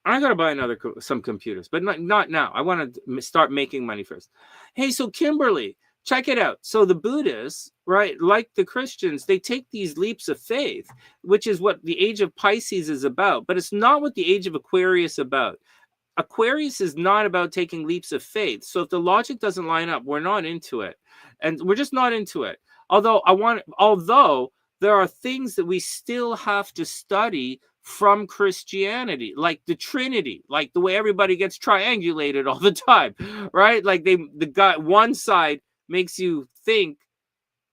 gotta buy some computers, but not now. I want to start making money first. Hey, so Kimberly, check it out. So the Buddhists, right, like the Christians, they take these leaps of faith, which is what the age of Pisces is about, but it's not what the age of Aquarius is about. Aquarius is not about taking leaps of faith. So if the logic doesn't line up, we're not into it, and we're just not into it. Although there are things that we still have to study from Christianity, like the Trinity, like the way everybody gets triangulated all the time, right? Like one side makes you think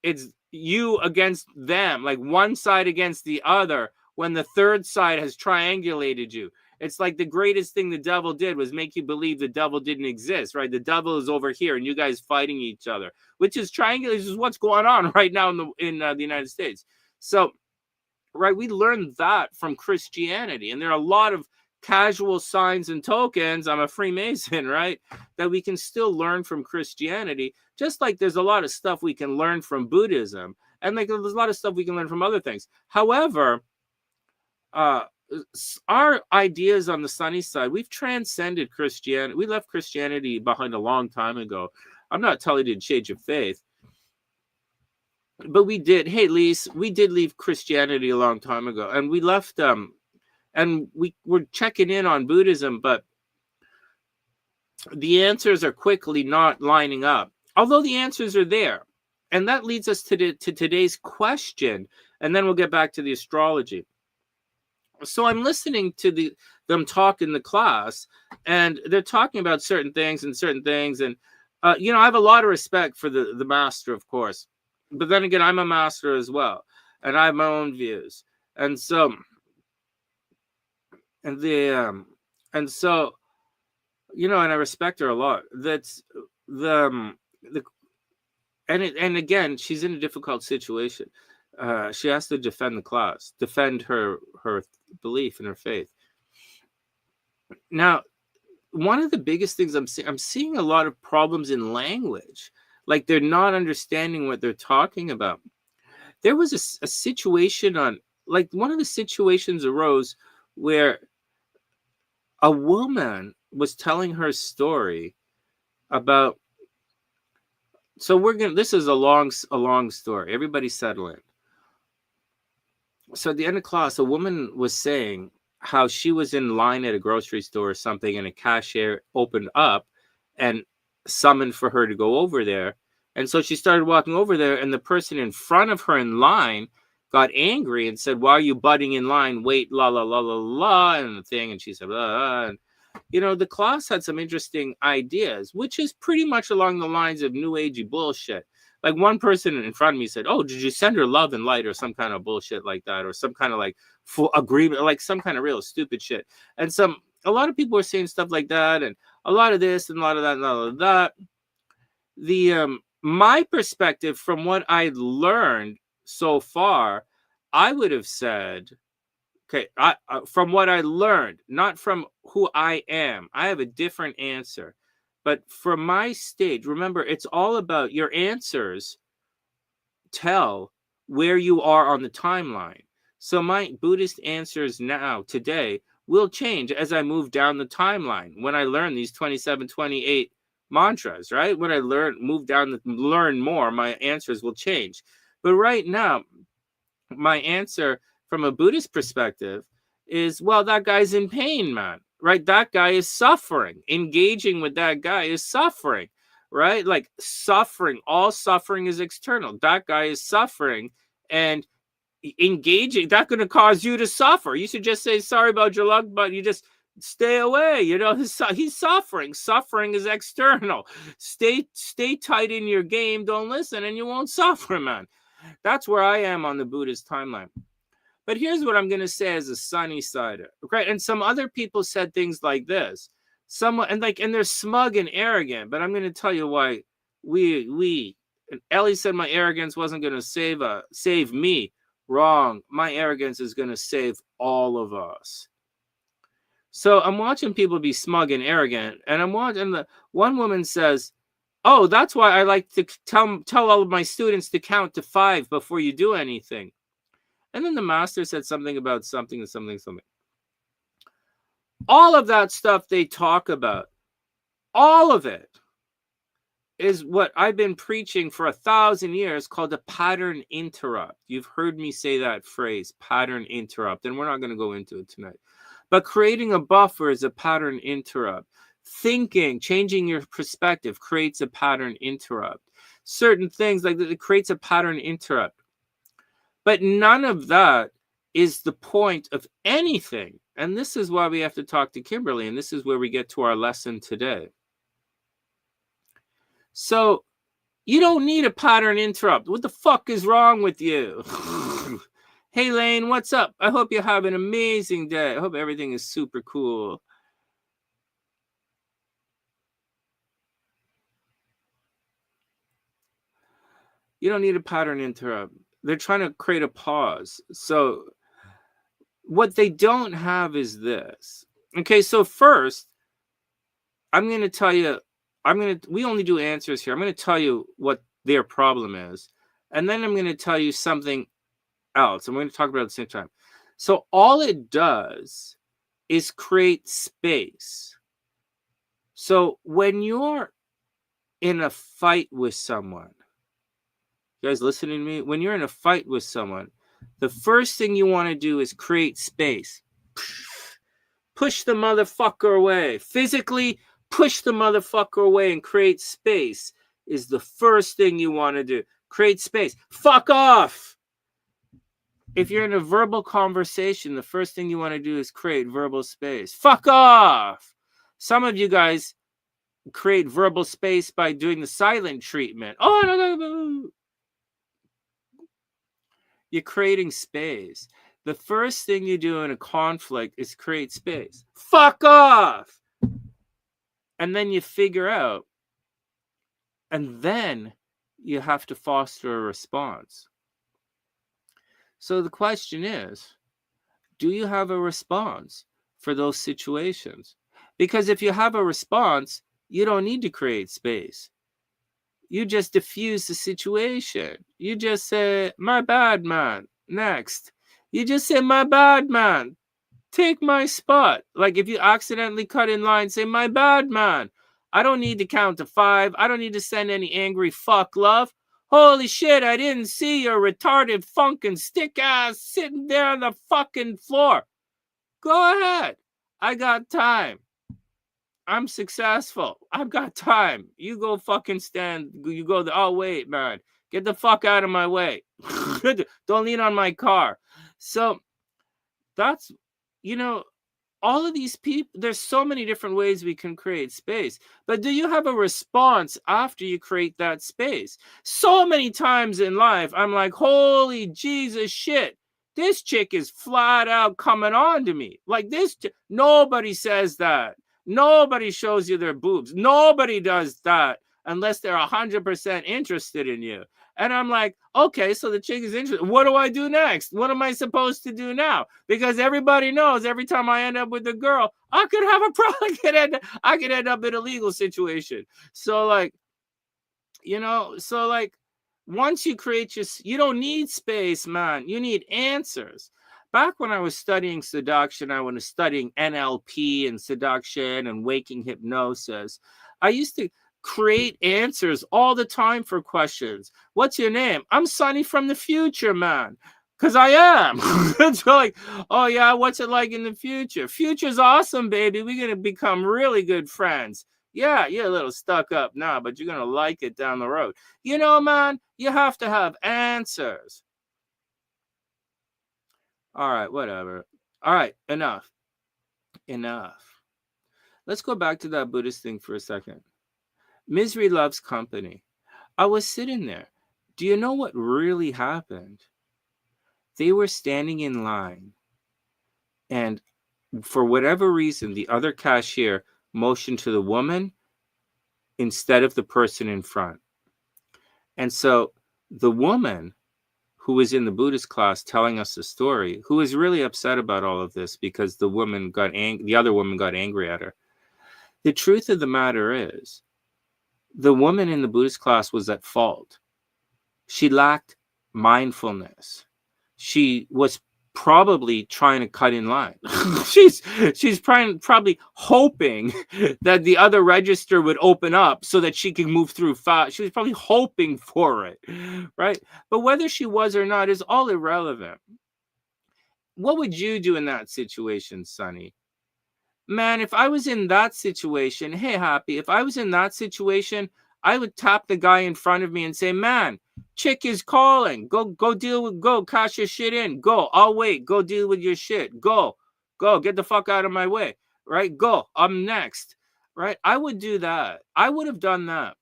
it's you against them, like one side against the other, when the third side has triangulated you. It's like the greatest thing the devil did was make you believe the devil didn't exist, right? The devil is over here and you guys fighting each other, which is triangulation, is what's going on right now in the United States. So, right, we learned that from Christianity, and there are a lot of casual signs and tokens. I'm a Freemason, right? That we can still learn from Christianity, just like there's a lot of stuff we can learn from Buddhism, and like there's a lot of stuff we can learn from other things. However, our ideas on the Sonny side, we've transcended Christianity. We left Christianity behind a long time ago. I'm not telling you to change your faith, but we did. Hey, Lise, we did leave Christianity a long time ago, and we left and we were checking in on Buddhism, but the answers are quickly not lining up, although the answers are there. And that leads us to today's question, and then we'll get back to the astrology. So I'm listening to them talk in the class, and they're talking about certain things, and I have a lot of respect for the master, of course, but then again, I'm a master as well, and I have my own views, and so and and I respect her a lot. That's the and again, she's in a difficult situation. She has to defend the class, defend her belief in her faith. Now, one of the biggest things I'm seeing a lot of problems in language, like they're not understanding what they're talking about. There was a situation one of the situations arose where a woman was telling her story about. So this is a long story. Everybody settle in. So at the end of class, a woman was saying how she was in line at a grocery store or something, and a cashier opened up and summoned for her to go over there. And so she started walking over there, and the person in front of her in line got angry and said, "Why are you butting in line? Wait, la, la, la, la, la," and the thing. And she said, and the class had some interesting ideas, which is pretty much along the lines of new agey bullshit. Like one person in front of me said, "Oh, did you send her love and light," or some kind of bullshit like that, or some kind of like full agreement, like some kind of real stupid shit. And a lot of people were saying stuff like that, and a lot of this and a lot of that and a lot of that. My perspective from what I learned so far, I would have said, okay, from what I learned, not from who I am. I have a different answer. But from my stage, remember, it's all about your answers tell where you are on the timeline. So my Buddhist answers now, today, will change as I move down the timeline. When I learn these 27, 28 mantras, right? When I learn more, my answers will change. But right now, my answer from a Buddhist perspective is, well, that guy's in pain, man, right? That guy is suffering. Engaging with that guy is suffering, right? Like suffering, all suffering is external. That guy is suffering, and engaging, that's going to cause you to suffer. You should just say, sorry about your luck, but you just stay away. He's suffering. Suffering is external. Stay tight in your game. Don't listen, and you won't suffer, man. That's where I am on the Buddhist timeline. But here's what I'm going to say as a Sonny sider. Okay. And some other people said things like this. And they're smug and arrogant, but I'm going to tell you why and Ellie said my arrogance wasn't going to save me. Wrong. My arrogance is going to save all of us. So I'm watching people be smug and arrogant, and one woman says, "Oh, that's why I like to tell all of my students to count to 5 before you do anything." And then the master said something about something. All of that stuff they talk about, all of it is what I've been preaching for 1,000 years, called a pattern interrupt. You've heard me say that phrase, pattern interrupt, and we're not going to go into it tonight. But creating a buffer is a pattern interrupt. Thinking, changing your perspective creates a pattern interrupt. Certain things like that, it creates a pattern interrupt. But none of that is the point of anything. And this is why we have to talk to Kimberly, and this is where we get to our lesson today. So you don't need a pattern interrupt. What the fuck is wrong with you? Hey, Lane, what's up? I hope you have an amazing day. I hope everything is super cool. You don't need a pattern interrupt. They're trying to create a pause. So what they don't have is this. Okay, so first, I'm going to tell you, we only do answers here. I'm going to tell you what their problem is. And then I'm going to tell you something else. I'm going to talk about it at the same time. So all it does is create space. So when you're in a fight with someone, you guys listening to me? When you're in a fight with someone, the first thing you want to do is create space. Push the motherfucker away. Physically push the motherfucker away and create space is the first thing you want to do. Create space. Fuck off. If you're in a verbal conversation, the first thing you want to do is create verbal space. Fuck off. Some of you guys create verbal space by doing the silent treatment. Oh, no. You're creating space. The first thing you do in a conflict is create space. Fuck off. And then you figure out, and then you have to foster a response. So the question is, do you have a response for those situations? Because if you have a response, you don't need to create space. You just diffuse the situation. You just say, my bad, man. Next. You just say, my bad, man. Take my spot. Like if you accidentally cut in line, say, my bad, man. I don't need to count to 5. I don't need to send any angry fuck love. Holy shit, I didn't see your retarded funkin' stick ass sitting there on the fucking floor. Go ahead. I got time. I'm successful. I've got time. You go fucking stand. You go, oh, wait, man. Get the fuck out of my way. Don't lean on my car. So that's, all of these people, there's so many different ways we can create space. But do you have a response after you create that space? So many times in life, I'm like, holy Jesus shit. This chick is flat out coming on to me. Like this, nobody says that. Nobody shows you their boobs. Nobody does that unless they're 100% interested in you. And I'm like, okay, so the chick is interested. What do I do next? What am I supposed to do now? Because everybody knows every time I end up with a girl, I could have a problem. I could end up in a legal situation. So like, once you create you don't need space, man. You need answers. Back when I was studying seduction, I was studying NLP and seduction and waking hypnosis. I used to create answers all the time for questions. What's your name? I'm Sonny from the future, man. Because I am. It's like, oh yeah, what's it like in the future? Future's awesome, baby. We're going to become really good friends. Yeah, you're a little stuck up now, but you're going to like it down the road. Man, you have to have answers. All right, whatever. All right, enough. Let's go back to that Buddhist thing for a second. Misery loves company. I was sitting there. Do you know what really happened? They were standing in line, and for whatever reason, the other cashier motioned to the woman instead of the person in front. And so the woman who was in the Buddhist class telling us the story, who was really upset about all of this because the other woman got angry at her. The truth of the matter is, the woman in the Buddhist class was at fault. She lacked mindfulness. She was probably trying to cut in line. she's probably hoping that the other register would open up so that she could move through fast. She was probably hoping for it, right? But whether she was or not is all irrelevant. What would you do in that situation, Sonny? Man, if I was in that situation, hey, Happy, if I was in that situation, I would tap the guy in front of me and say, man, chick is calling. Go cash your shit in. Go, I'll wait. Go deal with your shit. Go, get the fuck out of my way, right? Go, I'm next, right? I would do that. I would have done that.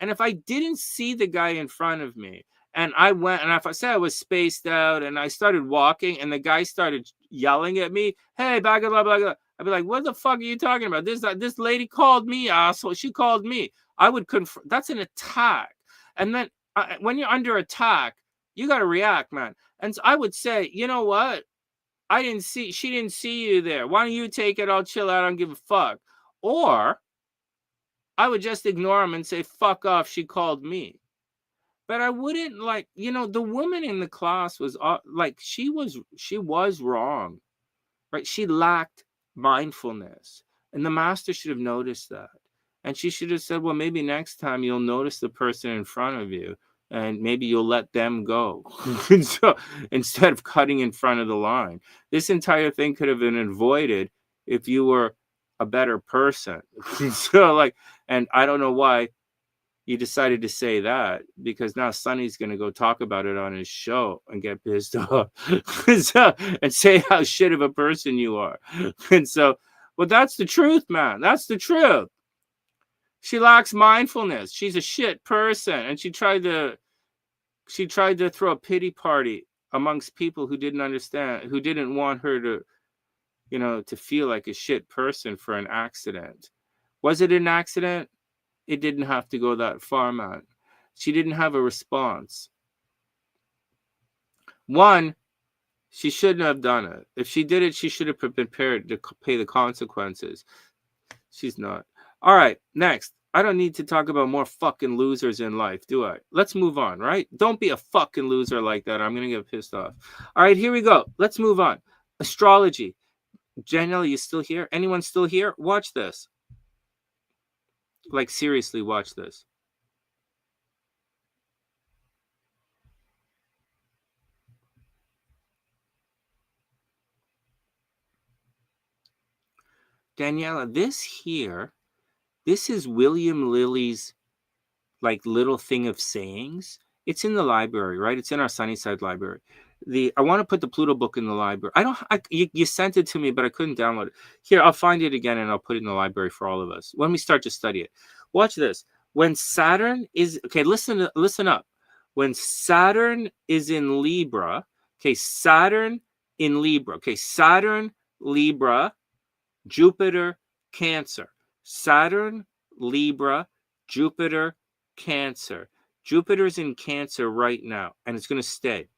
And if I didn't see the guy in front of me, and I went, and if I said I was spaced out, and I started walking, and the guy started yelling at me, hey, blah, blah, blah, blah. I'd be like, what the fuck are you talking about? This lady called me, asshole. She called me. I would confront. That's an attack. And then when you're under attack, you got to react, man. And so I would say, you know what? She didn't see you there. Why don't you take it? I'll chill out. I don't give a fuck. Or I would just ignore him and say, fuck off. She called me. But I wouldn't like, the woman in the class was like, she was wrong, right? She lacked mindfulness, and the master should have noticed that. And she should have said, well, maybe next time you'll notice the person in front of you, and maybe you'll let them go. And so instead of cutting in front of the line, this entire thing could have been avoided if you were a better person. So like, and I don't know why you decided to say that, because now Sonny's going to go talk about it on his show and get pissed off. And say how shit of a person you are. And so, well, that's the truth, man. That's the truth. She lacks mindfulness. She's a shit person. And she tried to throw a pity party amongst people who didn't understand, who didn't want her to, to feel like a shit person for an accident. Was it an accident? It didn't have to go that far, man. She didn't have a response. One, she shouldn't have done it. If she did it, she should have been prepared to pay the consequences. She's not. All right, next. I don't need to talk about more fucking losers in life, do I? Let's move on, right? Don't be a fucking loser like that. I'm going to get pissed off. All right, here we go. Let's move on. Astrology. Danielle, you still here? Anyone still here? Watch this. Like, seriously, watch this. Daniela, this is William Lilly's like little thing of sayings. It's in the library, right? It's in our Sunnyside library. I want to put the Pluto book in the library. You sent it to me, but I couldn't download it. Here, I'll find it again and I'll put it in the library for all of us when we start to study it. Watch this. When Saturn is, okay, listen up. When Saturn is in Libra, okay, Saturn in Libra, okay, Saturn, Libra, Jupiter, Cancer. Saturn, Libra, Jupiter, Cancer. Jupiter's in Cancer right now, and it's going to stay.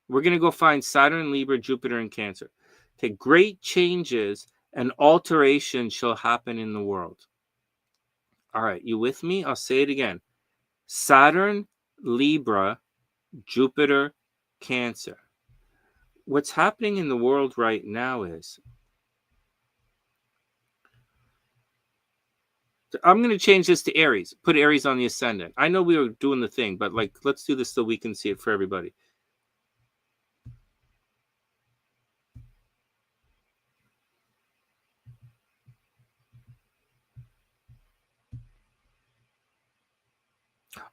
We're going to go find Saturn, Libra, Jupiter, and Cancer. Okay, great changes and alterations shall happen in the world. All right, you with me? I'll say it again. Saturn, Libra, Jupiter, Cancer. What's happening in the world right now is, I'm going to change this to Aries. Put Aries on the ascendant. I know we were doing the thing, but like, let's do this so we can see it for everybody.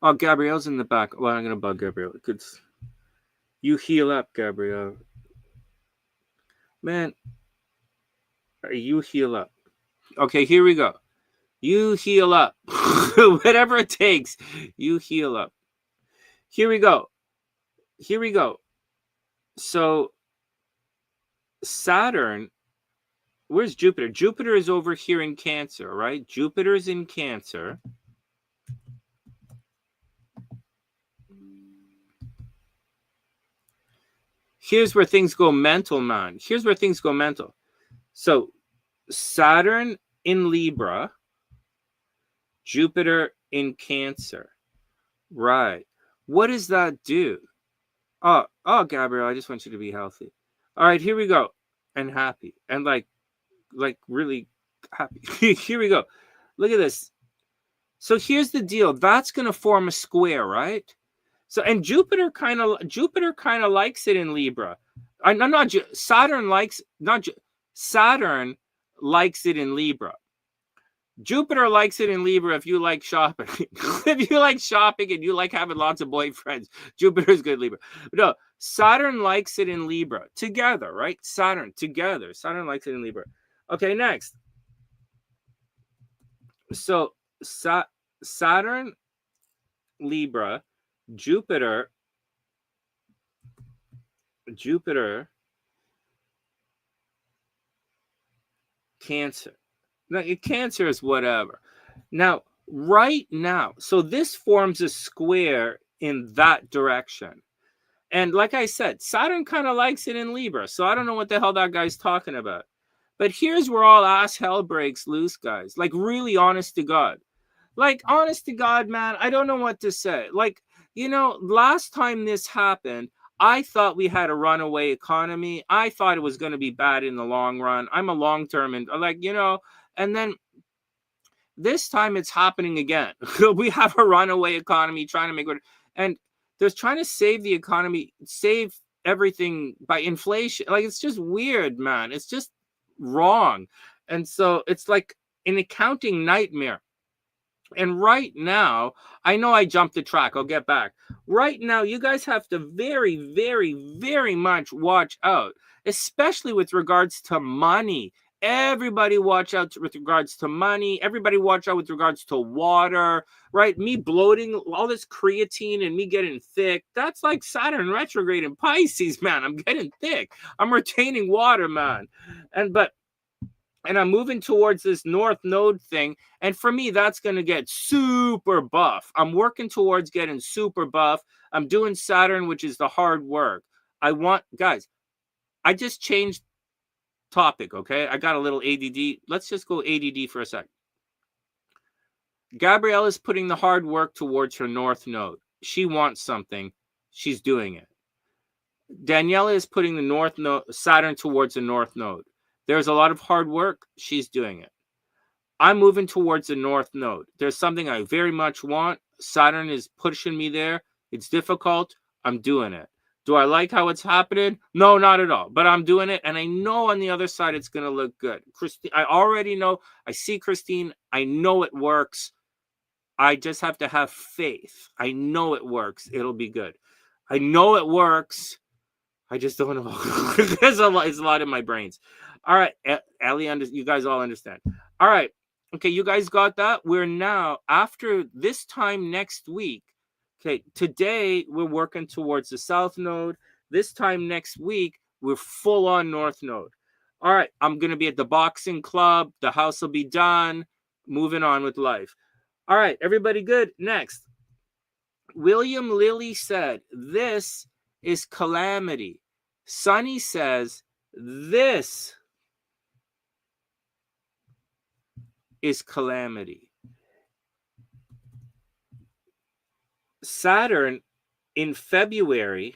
Oh, Gabrielle's in the back. Well, I'm going to bug Gabrielle. You heal up, Gabrielle. Man, you heal up. Okay, here we go. You heal up. Whatever it takes, you heal up. Here we go. So, Saturn, where's Jupiter? Jupiter is over here in Cancer, right? Jupiter is in Cancer. Here's where things go mental, man. Here's where things go mental. So, Saturn in Libra, Jupiter in Cancer. Right. What does that do? Oh, Gabrielle, I just want you to be healthy. All right, here we go. And happy. And like really happy. Here we go. Look at this. So here's the deal. That's going to form a square, right? So, and Jupiter kind of likes it in Libra. Saturn likes it in Libra. Jupiter likes it in Libra if you like shopping. If you like shopping and you like having lots of boyfriends, Jupiter's good Libra. No, Saturn likes it in Libra. Together, right? Saturn likes it in Libra. Okay, next. So, Saturn, Libra, Jupiter, Cancer. Now, Cancer is whatever. Now, right now, so this forms a square in that direction. And like I said, Saturn kind of likes it in Libra. So I don't know what the hell that guy's talking about. But here's where all ass hell breaks loose, guys. Like, really honest to God. Like, honest to God, man, I don't know what to say. Like, You know, last time this happened, I thought we had a runaway economy. I thought it was going to be bad in the long run. I'm a long term and like, you know, and then this time it's happening again. We have a runaway economy trying to make it, and they're trying to save the economy, save everything by inflation. Like, it's just weird, man. It's just wrong. And so it's like an accounting nightmare. And right now, I know I jumped the track. I'll get back. Right now, you guys have to very, very, very much watch out, especially with regards to money. Everybody watch out with regards to money. Everybody watch out with regards to water, right? Me bloating, all this creatine and me getting thick. That's like Saturn retrograde in Pisces, man. I'm getting thick. I'm retaining water, man. And I'm moving towards this North Node thing. And for me, that's going to get super buff. I'm working towards getting super buff. I'm doing Saturn, which is the hard work. Guys, I just changed topic, okay? I got a little ADD. Let's just go ADD for a sec. Gabrielle is putting the hard work towards her North Node. She wants something. She's doing it. Daniela is putting the North Node, Saturn towards the North Node. There's a lot of hard work. She's doing it. I'm moving towards the North Node. There's something I very much want. Saturn is pushing me there. It's difficult. I'm doing it. Do I like how it's happening? No, not at all. But I'm doing it. And I know on the other side it's going to look good. Christine, I already know. I see Christine. I know it works. I just have to have faith. I know it works. It'll be good. I know it works. I just don't know. There's a lot in my brains. All right, Ellie, you guys all understand. All right. Okay, you guys got that? We're now, after this time next week, okay, today we're working towards the South Node. This time next week, we're full on North Node. All right, I'm going to be at the boxing club. The house will be done. Moving on with life. All right, everybody good? Next. William Lilly said, this is calamity. Sonny says, this is calamity. Saturn in February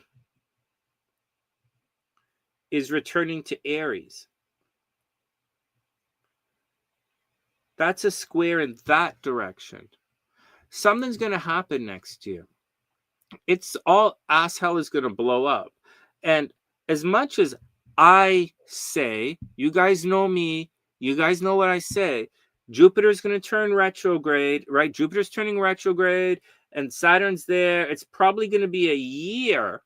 is returning to Aries. That's a square in that direction. Something's going to happen next year. It's all ass hell is going to blow up. And as much as I say, you guys know me, you guys know what I say, Jupiter's going to turn retrograde, right? Jupiter's turning retrograde and Saturn's there. It's probably going to be a year,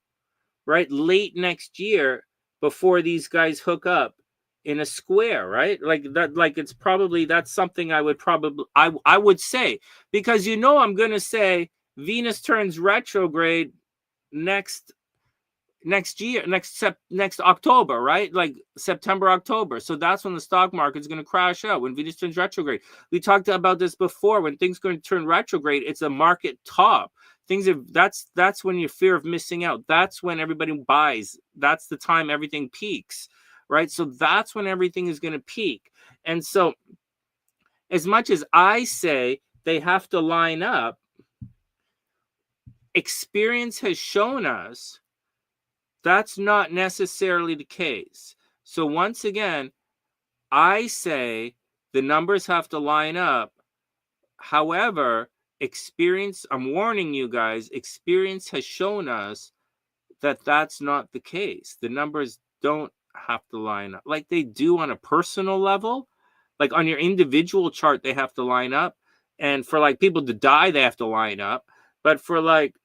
right? Late next year before these guys hook up in a square, right? Like that, like it's probably, that's something I would say, because you know I'm going to say Venus turns retrograde next year, next October, right? Like September, October. So that's when the stock market is going to crash out, when Venus turns retrograde. We talked about this before. When things going to turn retrograde, it's a market top. That's when your fear of missing out. That's when everybody buys. That's the time everything peaks, right? So that's when everything is going to peak. And so as much as I say they have to line up, experience has shown us that's not necessarily the case. So once again, I say the numbers have to line up. However, I'm warning you guys, experience has shown us that that's not the case. The numbers don't have to line up like they do on a personal level. Like on your individual chart, they have to line up. And for like people to die, they have to line up. But for like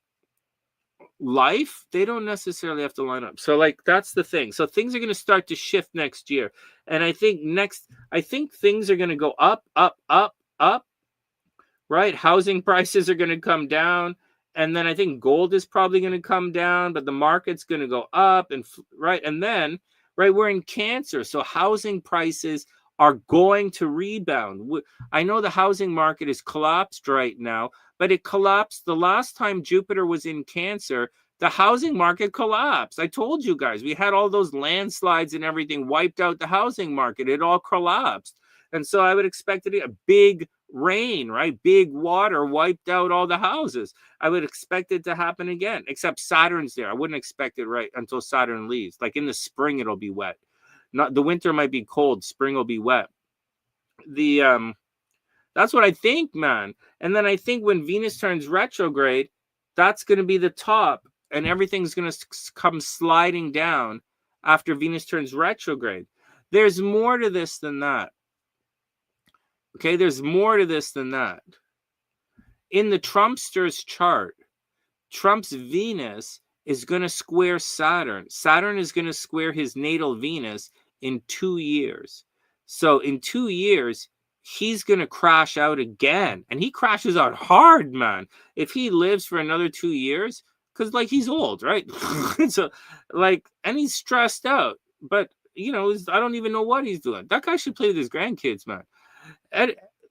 life, they don't necessarily have to line up. So like that's the thing. So things are going to start to shift next year. And I think things are going to go up, right? Housing prices are going to come down. And then I think gold is probably going to come down, but the market's going to go up, and right. And then, right, we're in Cancer. So housing prices are going to rebound. I know the housing market is collapsed right now, but it collapsed the last time Jupiter was in Cancer. The housing market collapsed. I told you guys, we had all those landslides and everything wiped out the housing market. It all collapsed. And so I would expect it to be a big rain, right? Big water wiped out all the houses. I would expect it to happen again, except Saturn's there. I wouldn't expect it right until Saturn leaves. Like in the spring, it'll be wet. Not the winter might be cold. Spring will be wet. That's what I think, man. And then I think when Venus turns retrograde, that's going to be the top, and everything's going to come sliding down after Venus turns retrograde. There's more to this than that. Okay, there's more to this than that. In the Trumpster's chart, Trump's Venus is going to square Saturn. Saturn is going to square his natal Venus in 2 years. So in 2 years, he's going to crash out again. And he crashes out hard, man. If he lives for another 2 years, because like he's old, right? So like, and he's stressed out. But, you know, I don't even know what he's doing. That guy should play with his grandkids, man.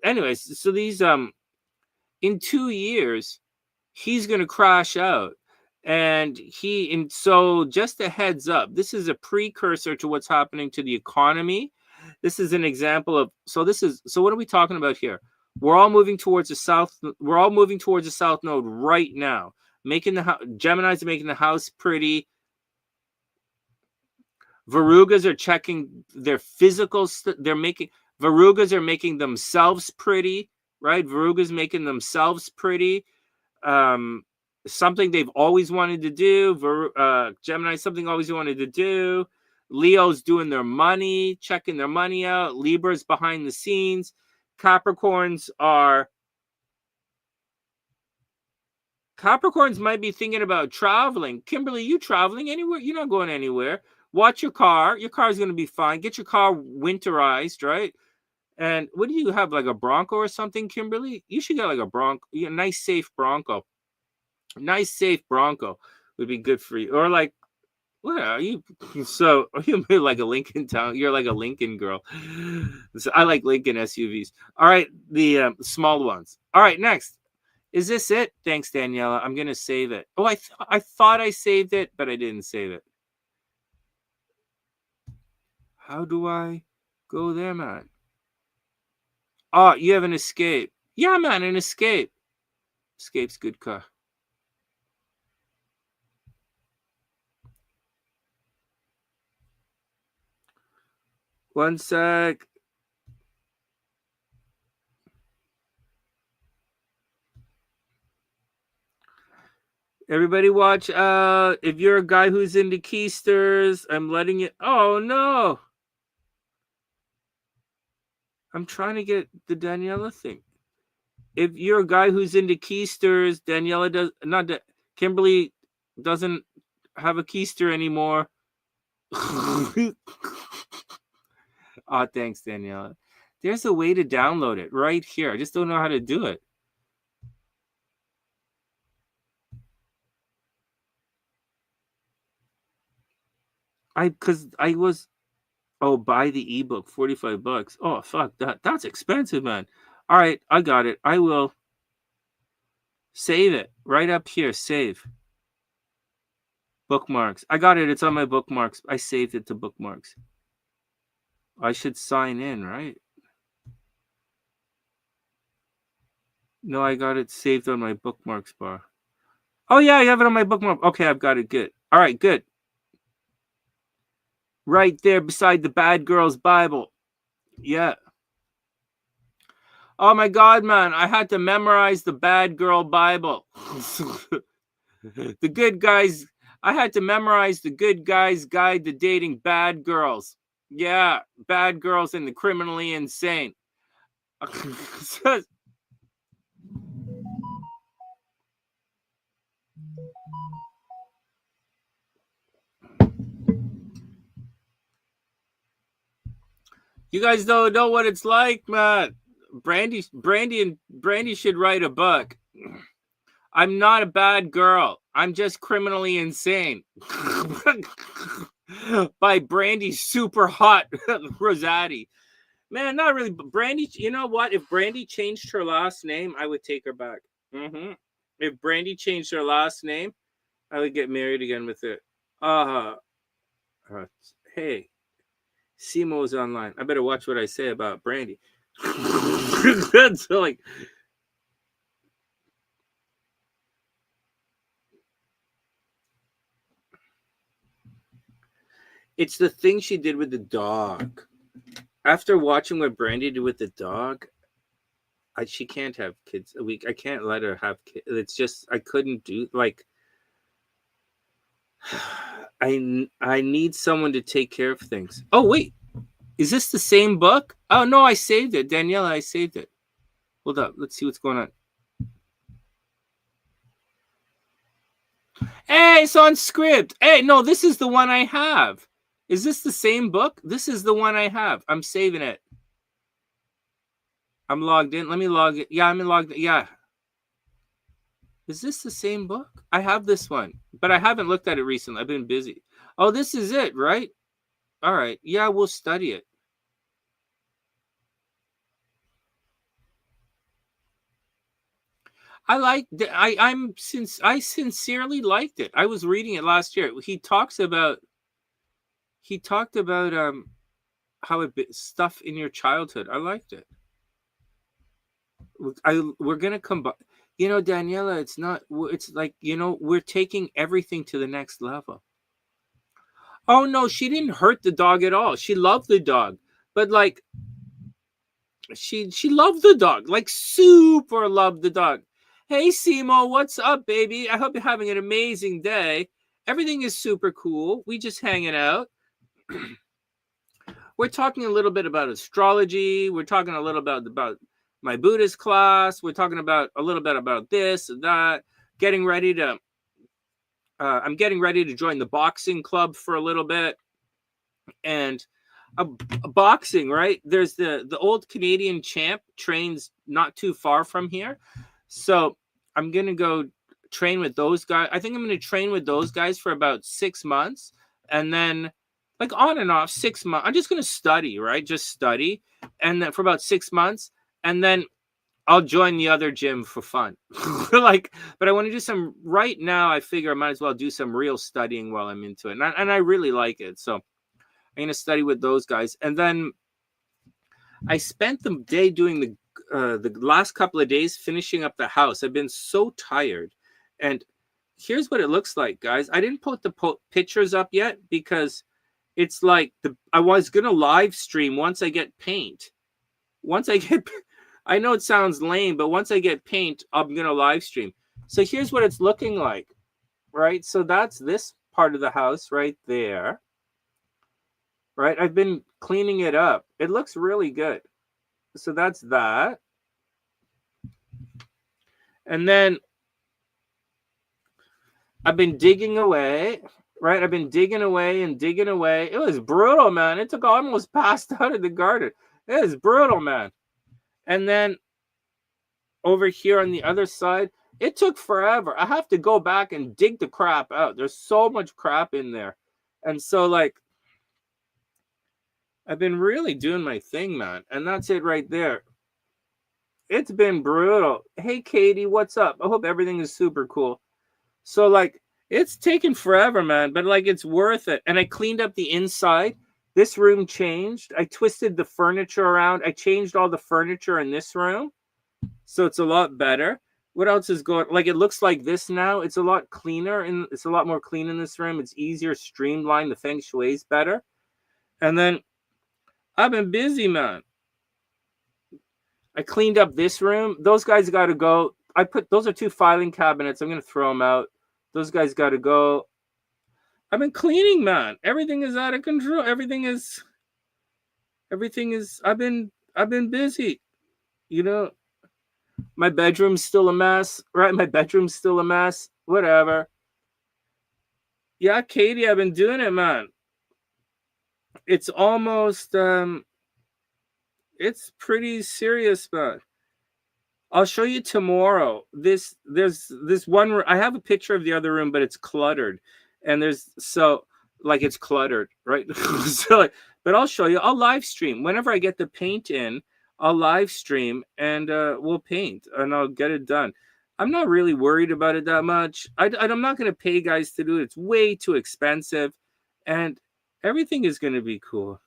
Anyways, so these in 2 years he's going to crash out, and so just a heads up, this is a precursor to what's happening to the economy. This is an example of so what are we talking about here? We're all moving towards the south node right now, making Geminis are making the house pretty. Varugas are checking their physical Varugas are making themselves pretty, right? Varugas making themselves pretty. Something they've always wanted to do. Gemini, something always wanted to do. Leo's doing their money, checking their money out. Libra's behind the scenes. Capricorns might be thinking about traveling. Kimberly, you traveling anywhere? You're not going anywhere. Watch your car. Your car is going to be fine. Get your car winterized, right? And what do you have, like a Bronco or something, Kimberly? You should get like a Bronco, a nice, safe Bronco. Nice, safe Bronco would be good for you. Or like, what are you? So you're like a Lincoln town. You're like a Lincoln girl. So I like Lincoln SUVs. All right, the small ones. All right, next. Is this it? Thanks, Daniela. I'm going to save it. Oh, I thought I saved it, but I didn't save it. How do I go there, man? Oh, you have an Escape. Yeah, man, an Escape. Escape's good car. One sec. Everybody watch out. If you're a guy who's into keisters, I'm letting you. Oh, no. I'm trying to get the Daniela thing. If you're a guy who's into keisters, Daniela does not. Kimberly doesn't have a keister anymore. Oh, thanks, Daniela. There's a way to download it right here. I just don't know how to do it. Buy the ebook, $45. Oh, fuck that. That's expensive, man. All right, I got it. I will save it right up here. Save. Bookmarks. I got it. It's on my bookmarks. I saved it to bookmarks. I should sign in, right? No, I got it saved on my bookmarks bar. Oh, yeah, I have it on my bookmark. Okay, I've got it. Good. All right, good. Right there beside the Bad Girls Bible. Yeah. Oh, my God, man. I had to memorize the Bad Girl Bible. The Good Guys. I had to memorize the Good Guys Guide to Dating Bad Girls. Yeah, bad girls and the criminally insane. You guys don't know what it's like, man. Brandy should write a book. I'm not a bad girl. I'm just criminally insane. By Brandy Super Hot Rosati. Man, not really. But Brandy, you know what? If Brandy changed her last name, I would take her back. If Brandy changed her last name, I would get married again with her. Hey, Simo's online. I better watch what I say about Brandy. That's like, it's the thing she did with the dog. After watching what Brandy did with the dog, she can't have kids. I can't let her have kids. It's just I couldn't do like. I need someone to take care of things. Oh wait, is this the same book? Oh no, I saved it, Daniela. I saved it. Hold up, let's see what's going on. Hey, it's on script. Hey, no, this is the one I have. Is this the same book? This is the one I have. I'm saving it. I'm logged in. Let me log it. Yeah, I'm logged in. Yeah. Is this the same book? I have this one, but I haven't looked at it recently. I've been busy. Oh, this is it, right? All right. Yeah, we'll study it. I like I sincerely liked it. I was reading it last year. He talked about how it stuff in your childhood. I liked it. We're gonna combine. You know, Daniela, it's not. It's like, we're taking everything to the next level. Oh no, she didn't hurt the dog at all. She loved the dog, but like she loved the dog, like super loved the dog. Hey Simo, what's up, baby? I hope you're having an amazing day. Everything is super cool. We just hanging out. We're talking a little bit about astrology. We're talking a little about my Buddhist class. We're talking about a little bit about this and that. Getting ready to I'm getting ready to join the boxing club for a little bit. And a boxing, right? There's the old Canadian champ trains not too far from here. So I'm going to go train with those guys. I think I'm going to train with those guys for about 6 months. And then like on and off 6 months. I'm just going to study, right? Just study. And then for about 6 months. And then I'll join the other gym for fun. But I want to do some right now. I figure I might as well do some real studying while I'm into it. And I really like it. So I'm going to study with those guys. And then I spent the day doing the last couple of days finishing up the house. I've been so tired. And here's what it looks like, guys. I didn't put the pictures up yet because it's like I was going to live stream once I get paint. Once I get, I know it sounds lame, but once I get paint, I'm going to live stream. So here's what it's looking like, right? So that's this part of the house right there. Right? I've been cleaning it up. It looks really good. So that's that. And then I've been digging away, right? I've been digging away and digging away. It was brutal, man. It took almost passed out of the garden. It was brutal, man. And then over here on the other side, it took forever. I have to go back and dig the crap out. There's so much crap in there. And so like I've been really doing my thing, man. And that's it right there. It's been brutal. Hey, Katie, what's up? I hope everything is super cool. So, like, it's taken forever, man, but, like, it's worth it. And I cleaned up the inside. This room changed. I twisted the furniture around. I changed all the furniture in this room. So it's a lot better. What else is going? Like, it looks like this now. It's a lot cleaner, and it's a lot more clean in this room. It's easier, streamlined. The feng shui is better. And then I've been busy, man. I cleaned up this room. Those guys got to go. Those are 2 filing cabinets. I'm going to throw them out. Those guys got to go. I've been cleaning, man. Everything is out of control. Everything is, I've been busy. You know, my bedroom's still a mess, right? My bedroom's still a mess. Whatever. Yeah, Katie, I've been doing it, man. It's almost, it's pretty serious, man. I'll show you tomorrow. There's this one. I have a picture of the other room, but it's cluttered, and it's cluttered, right? But I'll show you. I'll live stream whenever I get the paint in. I'll live stream and we'll paint and I'll get it done. I'm not really worried about it that much. I'm not going to pay guys to do it. It's way too expensive, and everything is going to be cool.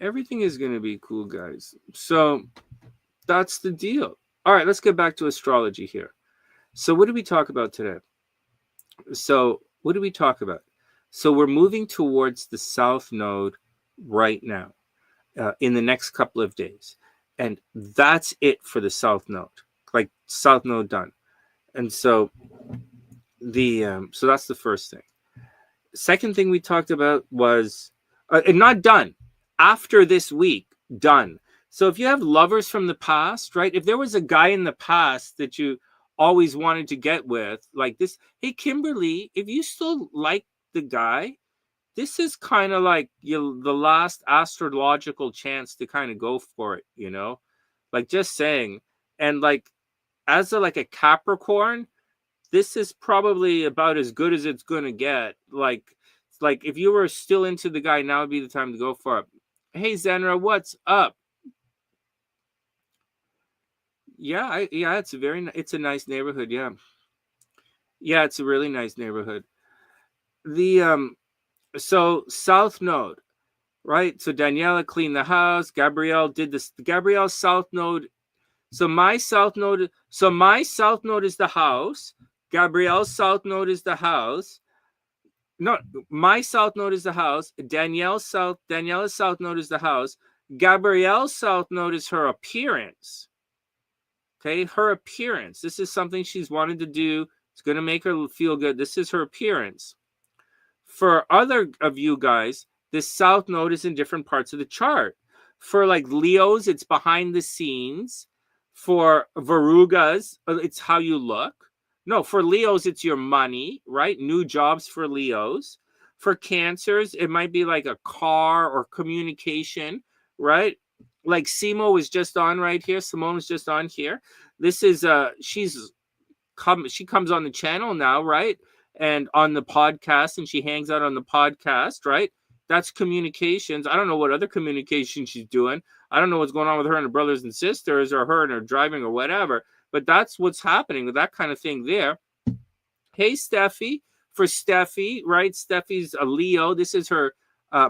Everything is going to be cool, guys. So that's the deal. All right, let's get back to astrology here. So what did we talk about today? So what did we talk about? So we're moving towards the south node right now, in the next couple of days. And that's it for the south node. Like south node done. And so so that's the first thing. Second thing we talked about was not done. After this week, done. So if you have lovers from the past, right? If there was a guy in the past that you always wanted to get with, like this, hey, Kimberly, if you still like the guy, this is kind of like the last astrological chance to kind of go for it, you know? Like just saying. And like, as a Capricorn, this is probably about as good as it's going to get. Like if you were still into the guy, now would be the time to go for it. Hey, Zenra, what's up? Yeah, it's it's a nice neighborhood. Yeah, it's a really nice neighborhood. So South Node, right? So Daniela cleaned the house. Gabrielle did this. Gabrielle's South Node. So my South Node is the house. Gabrielle's South Node is the house. No, my South Node is the house. Daniela's South Node is the house. Gabrielle's South Node is her appearance. Okay, her appearance. This is something she's wanted to do. It's going to make her feel good. This is her appearance. For other of you guys, this South Node is in different parts of the chart. For like Leos, it's behind the scenes. For Varugas, it's how you look. No, for Leos, it's your money, right? New jobs for Leos. For Cancers, it might be like a car or communication, right? Like Simo is just on right here. Simone is just on here. This is she comes on the channel now, right? And on the podcast, and she hangs out on the podcast, right? That's communications. I don't know what other communication she's doing. I don't know what's going on with her and her brothers and sisters, or her and her driving, or whatever. But that's what's happening with that kind of thing there. Hey, Steffi. For Steffi, right? Steffi's a Leo. This is her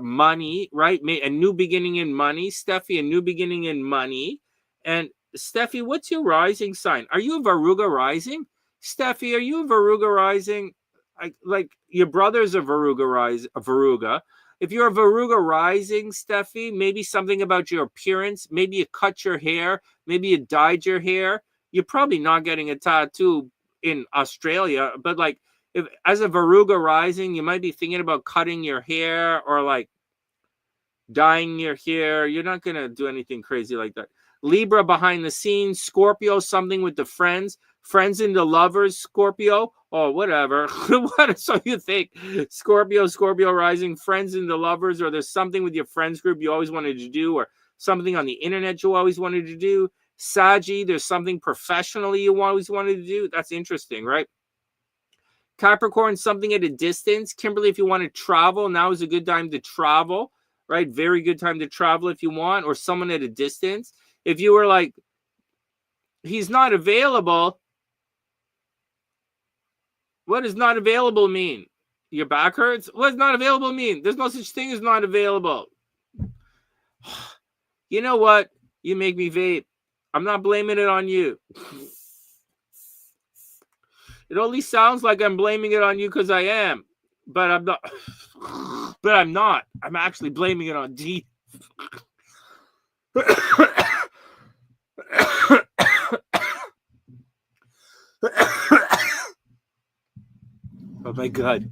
money, right? A new beginning in money. Steffi, a new beginning in money. And Steffi, what's your rising sign? Are you a Varuga rising? Steffi, are you a Varuga rising? Like your brother's a Varuga. If you're a Varuga rising, Steffi, maybe something about your appearance. Maybe you cut your hair. Maybe you dyed your hair. You're probably not getting a tattoo in Australia, but like, if as a Varuga rising, you might be thinking about cutting your hair or like dyeing your hair. You're not going to do anything crazy like that. Libra behind the scenes. Scorpio, something with the friends into lovers. Scorpio, or whatever. What? So you think Scorpio rising, friends into lovers, or there's something with your friends group you always wanted to do, or something on the internet you always wanted to do. Saggy, there's something professionally you always wanted to do. That's interesting, right? Capricorn, something at a distance. Kimberly, if you want to travel, now is a good time to travel, right? Very good time to travel if you want, or someone at a distance. If you were like, he's not available, what does not available mean? Your back hurts? What does not available mean? There's no such thing as not available. You know what? You make me vape. I'm not blaming it on you. It only sounds like I'm blaming it on you because I am. But I'm not. But I'm not. I'm actually blaming it on D. Oh my God.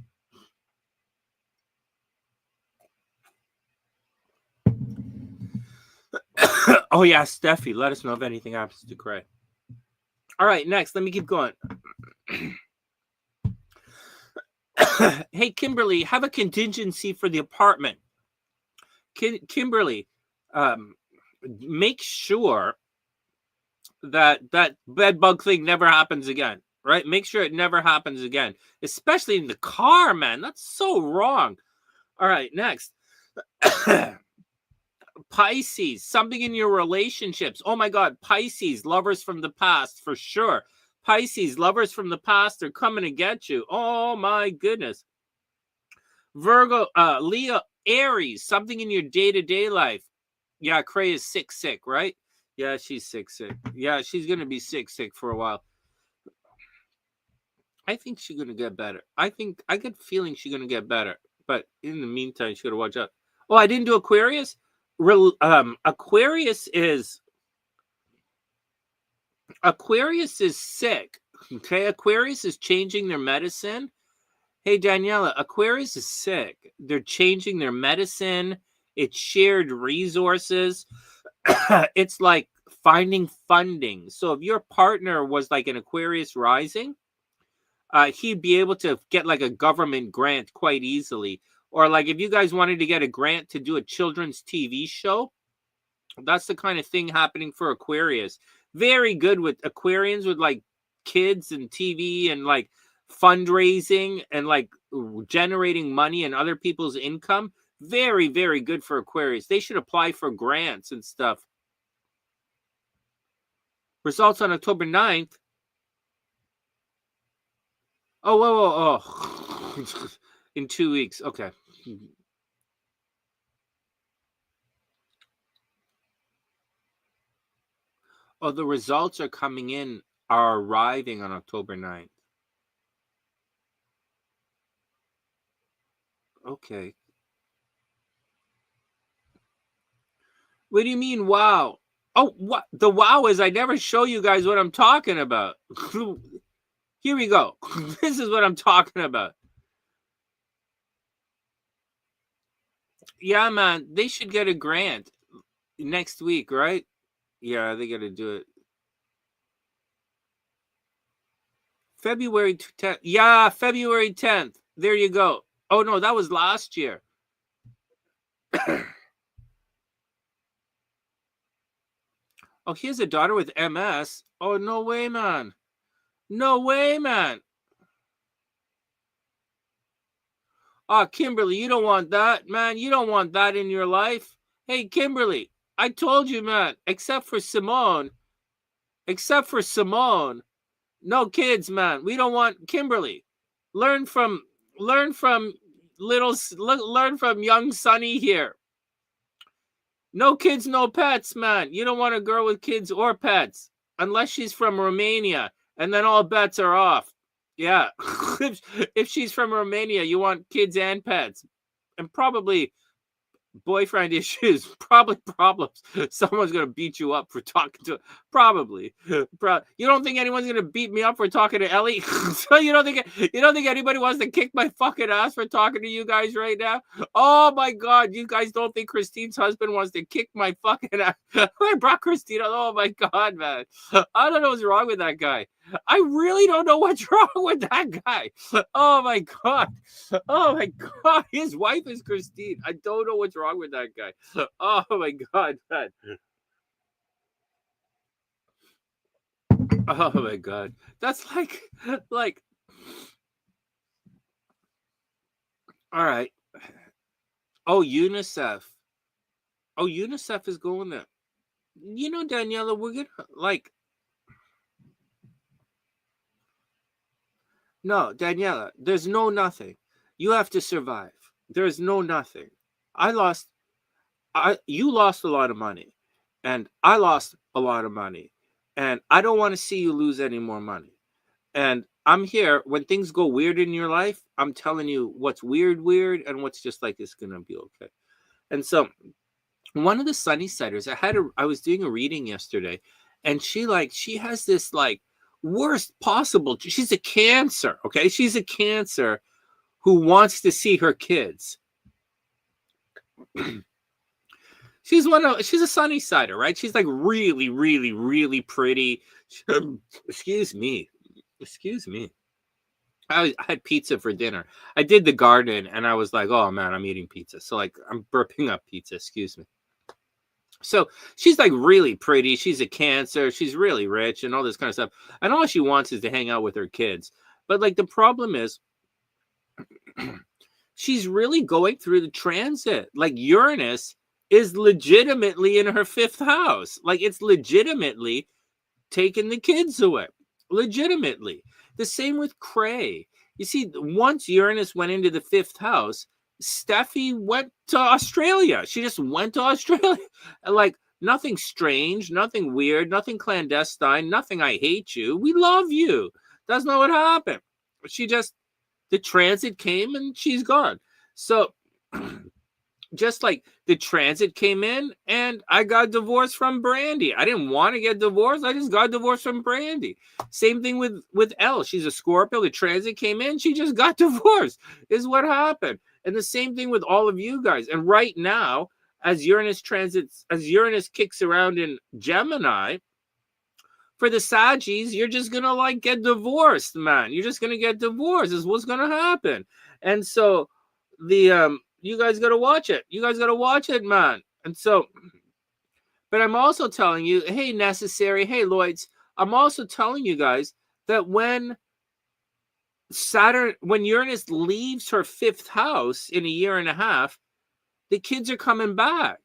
Oh yeah, Steffi, let us know if anything happens to Cray. All right, next, let me keep going. Hey, Kimberly, have a contingency for the apartment. Kimberly, make sure that bed bug thing never happens again, right? Make sure it never happens again, especially in the car, man. That's so wrong. All right, next. Pisces, something in your relationships. Oh my God, Pisces, lovers from the past, for sure. Pisces, lovers from the past are coming to get you. Oh my goodness. Virgo, Leo, Aries, something in your day-to-day life. Yeah, Cray is sick, right? Yeah, she's sick. Yeah, she's gonna be sick for a while. I think she's gonna get better. I get the feeling she's gonna get better. But in the meantime, she's gotta watch out. Oh, I didn't do Aquarius. Aquarius is sick. Okay, Aquarius is changing their medicine. Hey, Daniela, Aquarius is sick. They're changing their medicine. It's shared resources. It's like finding funding. So if your partner was like an Aquarius rising, he'd be able to get like a government grant quite easily. Or like if you guys wanted to get a grant to do a children's TV show, that's the kind of thing happening for Aquarius. Very good with Aquarians with like kids and TV and like fundraising and like generating money and other people's income. Very, very good for Aquarius. They should apply for grants and stuff. Results on October 9th. Oh. In 2 weeks. Okay. Oh, the results are arriving on October 9th. Okay. What do you mean, wow? Oh, what? The wow is I never show you guys what I'm talking about. Here we go. This is what I'm talking about. Yeah, man. They should get a grant next week, right? Yeah, they got to do it. February 10th. Yeah, February 10th. There you go. Oh, no, that was last year. Oh, he has a daughter with MS. Oh, no way, man. No way, man. Oh, Kimberly, you don't want that, man. You don't want that in your life. Hey, Kimberly, I told you, man, except for Simone. No kids, man. We don't want Kimberly. Learn from young Sonny here. No kids, no pets, man. You don't want a girl with kids or pets unless she's from Romania, and then all bets are off. Yeah. If she's from Romania, you want kids and pets, and probably boyfriend issues, probably problems. Someone's gonna beat you up for talking to. Probably. You don't think anyone's gonna beat me up for talking to Ellie? So you don't think anybody wants to kick my fucking ass for talking to you guys right now? Oh my god, you guys don't think Christine's husband wants to kick my fucking ass? I brought Christine. Oh my god, man. I don't know what's wrong with that guy. I really don't know what's wrong with that guy. Oh my god. Oh my god. His wife is Christine. I don't know what's wrong with that guy. Oh my god, man. Oh my god. That's like all right. Oh, UNICEF. Oh, UNICEF is going there. You know, Daniela, we're gonna like. No, Daniela, there's no nothing. You have to survive. There's no nothing. You lost a lot of money, and I lost a lot of money, and I don't want to see you lose any more money. And I'm here when things go weird in your life. I'm telling you what's weird, and what's just like it's gonna be okay. And so, one of the Sunny Siders, I was doing a reading yesterday, and she has this like worst possible. She's a Cancer, okay? She's a Cancer who wants to see her kids. She's a Sunny Sider, right? She's like really, really, really pretty. Excuse me. I had pizza for dinner. I did the garden, and I was like, oh man, I'm eating pizza. So like I'm burping up pizza. Excuse me. So she's like really pretty. She's a Cancer. She's really rich and all this kind of stuff. And all she wants is to hang out with her kids. But like the problem is, she's really going through the transit. Like Uranus is legitimately in her 5th house. Like it's legitimately taking the kids away. Legitimately. The same with Cray. You see, once Uranus went into the 5th house, Steffi went to Australia. She just went to Australia. Like, nothing strange, nothing weird, nothing clandestine, nothing I hate you. We love you. That's not what happened. She just, the transit came and she's gone. So, just like the transit came in and I got divorced from Brandy. I didn't want to get divorced. I just got divorced from Brandy. Same thing with Elle. She's a Scorpio. The transit came in. She just got divorced is what happened. And the same thing with all of you guys. And right now, as Uranus kicks around in Gemini, for the Saggies, you're just going to like get divorced, man. You're just going to get divorced is what's going to happen. And so the, you guys got to watch it. You guys got to watch it, man. And so, but I'm also telling you, hey, Necessary, hey, Lloyds, I'm also telling you guys that when Uranus leaves her 5th house in a year and a half, the kids are coming back.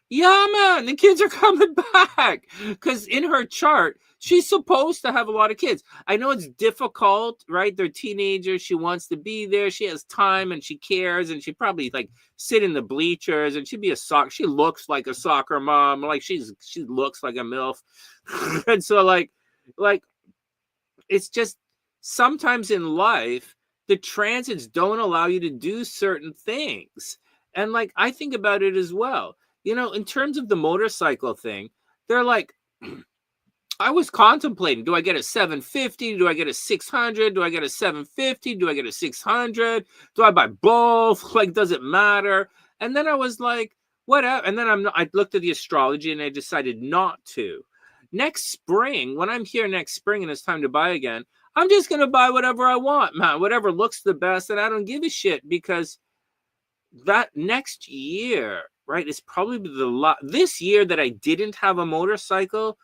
Yeah, man, the kids are coming back because in her chart, she's supposed to have a lot of kids. I know it's difficult, right? They're teenagers. She wants to be there. She has time and she cares, and she probably like sit in the bleachers and she'd be she looks like a soccer mom. Like she looks like a MILF. And so like it's just sometimes in life, the transits don't allow you to do certain things. And like, I think about it as well. You know, in terms of the motorcycle thing, they're like, I was contemplating, do I get a 750? Do I get a 600? Do I get a 750? Do I get a 600? Do I buy both? Like, does it matter? And then I was like, whatever. And then I looked at the astrology and I decided not to. Next spring, when I'm here next spring and it's time to buy again, I'm just going to buy whatever I want, man, whatever looks the best. And I don't give a shit because that next year, right, is probably this year that I didn't have a motorcycle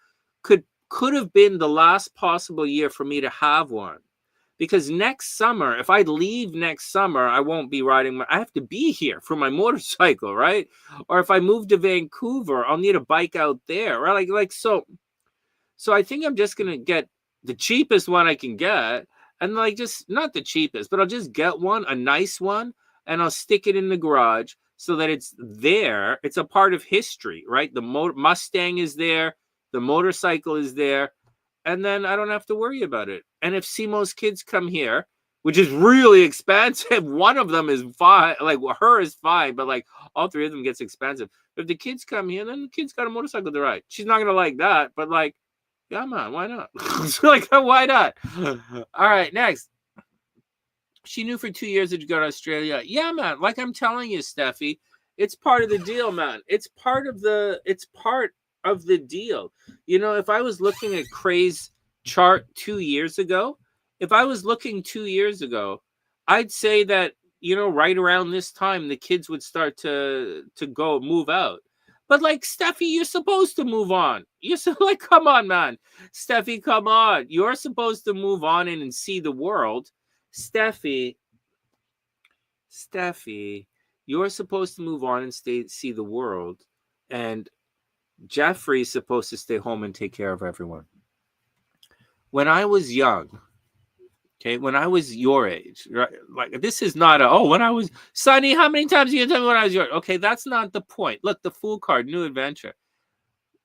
could have been the last possible year for me to have one. Because next summer, if I leave next summer, I won't be riding. I have to be here for my motorcycle, right? Or if I move to Vancouver, I'll need a bike out there, right? So I think I'm just gonna get the cheapest one I can get, and like just not the cheapest, but I'll just get one, a nice one, and I'll stick it in the garage so that it's there. It's a part of history, right? The Mustang is there, the motorcycle is there, and then I don't have to worry about it. And if Simo's kids come here, which is really expensive, one of them is fine, like her is fine, but like all 3 of them gets expensive. But if the kids come here, then the kids got a motorcycle to ride. She's not gonna like that, but like, yeah, man, why not? Like, why not? All right, next. She knew for 2 years that you go to Australia. Yeah, man. Like I'm telling you, Steffi, it's part of the deal, man. It's part of the deal. You know, if I was looking at Cray's chart 2 years ago, I'd say that, you know, right around this time, the kids would start to move out. But like, Steffi, you're supposed to move on. You're like, come on, man. Steffi, come on. You're supposed to move on and see the world. Steffi, you're supposed to move on and see the world. And Jeffrey's supposed to stay home and take care of everyone. When I was young, okay, when I was your age, right? Like, this is not when I was, Sonny, how many times are you tell me when I was your, okay, that's not the point. Look, the Fool card, new adventure.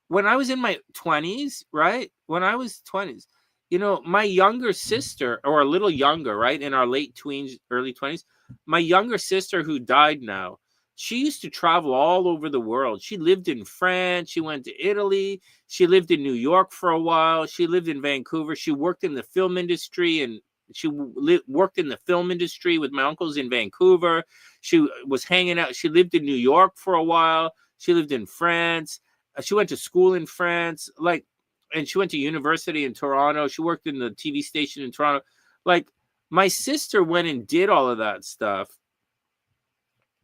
When I was in my 20s, right? When I was 20s, you know, my younger sister, or a little younger, right? In our late tweens, early 20s, my younger sister who died now, she used to travel all over the world. She lived in France. She went to Italy. She lived in New York for a while. She lived in Vancouver. She worked in the film industry, and she worked in the film industry with my uncles in Vancouver. She was hanging out. She lived in New York for a while. She lived in France. She went to school in France. Like, and she went to university in Toronto. She worked in the TV station in Toronto. Like, my sister went and did all of that stuff.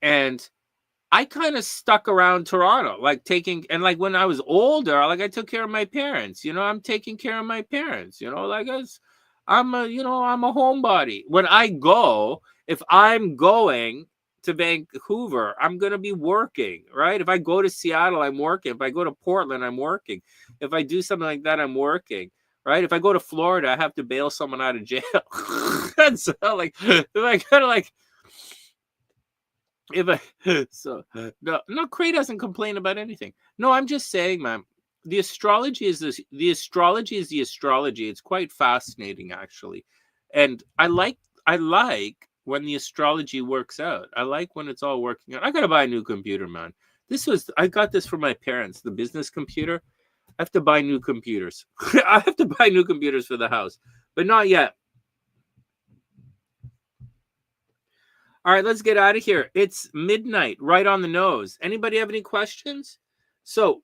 And I kind of stuck around Toronto, like and like when I was older, like I took care of my parents, you know, I'm taking care of my parents, you know, like I'm a homebody. When I go, if I'm going to Vancouver, I'm going to be working, right? If I go to Seattle, I'm working. If I go to Portland, I'm working. If I do something like that, I'm working, right? If I go to Florida, I have to bail someone out of jail. And so, like, if I kind of like, No, Cray doesn't complain about anything. No, I'm just saying, man, the astrology is the astrology is the astrology. It's quite fascinating, actually. And I like when the astrology works out. I like when it's all working out. I gotta buy a new computer, man. I got this from my parents, the business computer. I have to buy new computers. I have to buy new computers for the house, but not yet. All right, let's get out of here. It's midnight, right on the nose. Anybody have any questions? So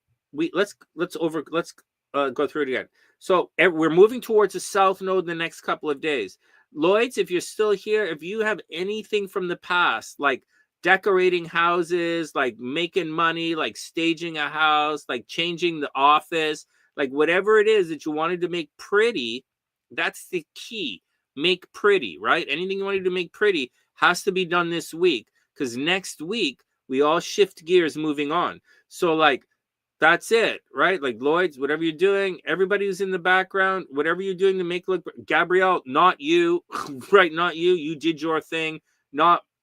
let's go through it again. So we're moving towards the south node in the next couple of days. Lloyds, if you're still here, if you have anything from the past, like decorating houses, like making money, like staging a house, like changing the office, like whatever it is that you wanted to make pretty, that's the key. Make pretty, right? Anything you wanted to make pretty has to be done this week, because next week we all shift gears moving on. So like that's it, right? Like Lloyd's, whatever you're doing, everybody who's in the background, whatever you're doing to make look, Gabrielle, not you, right? Not you. You did your thing.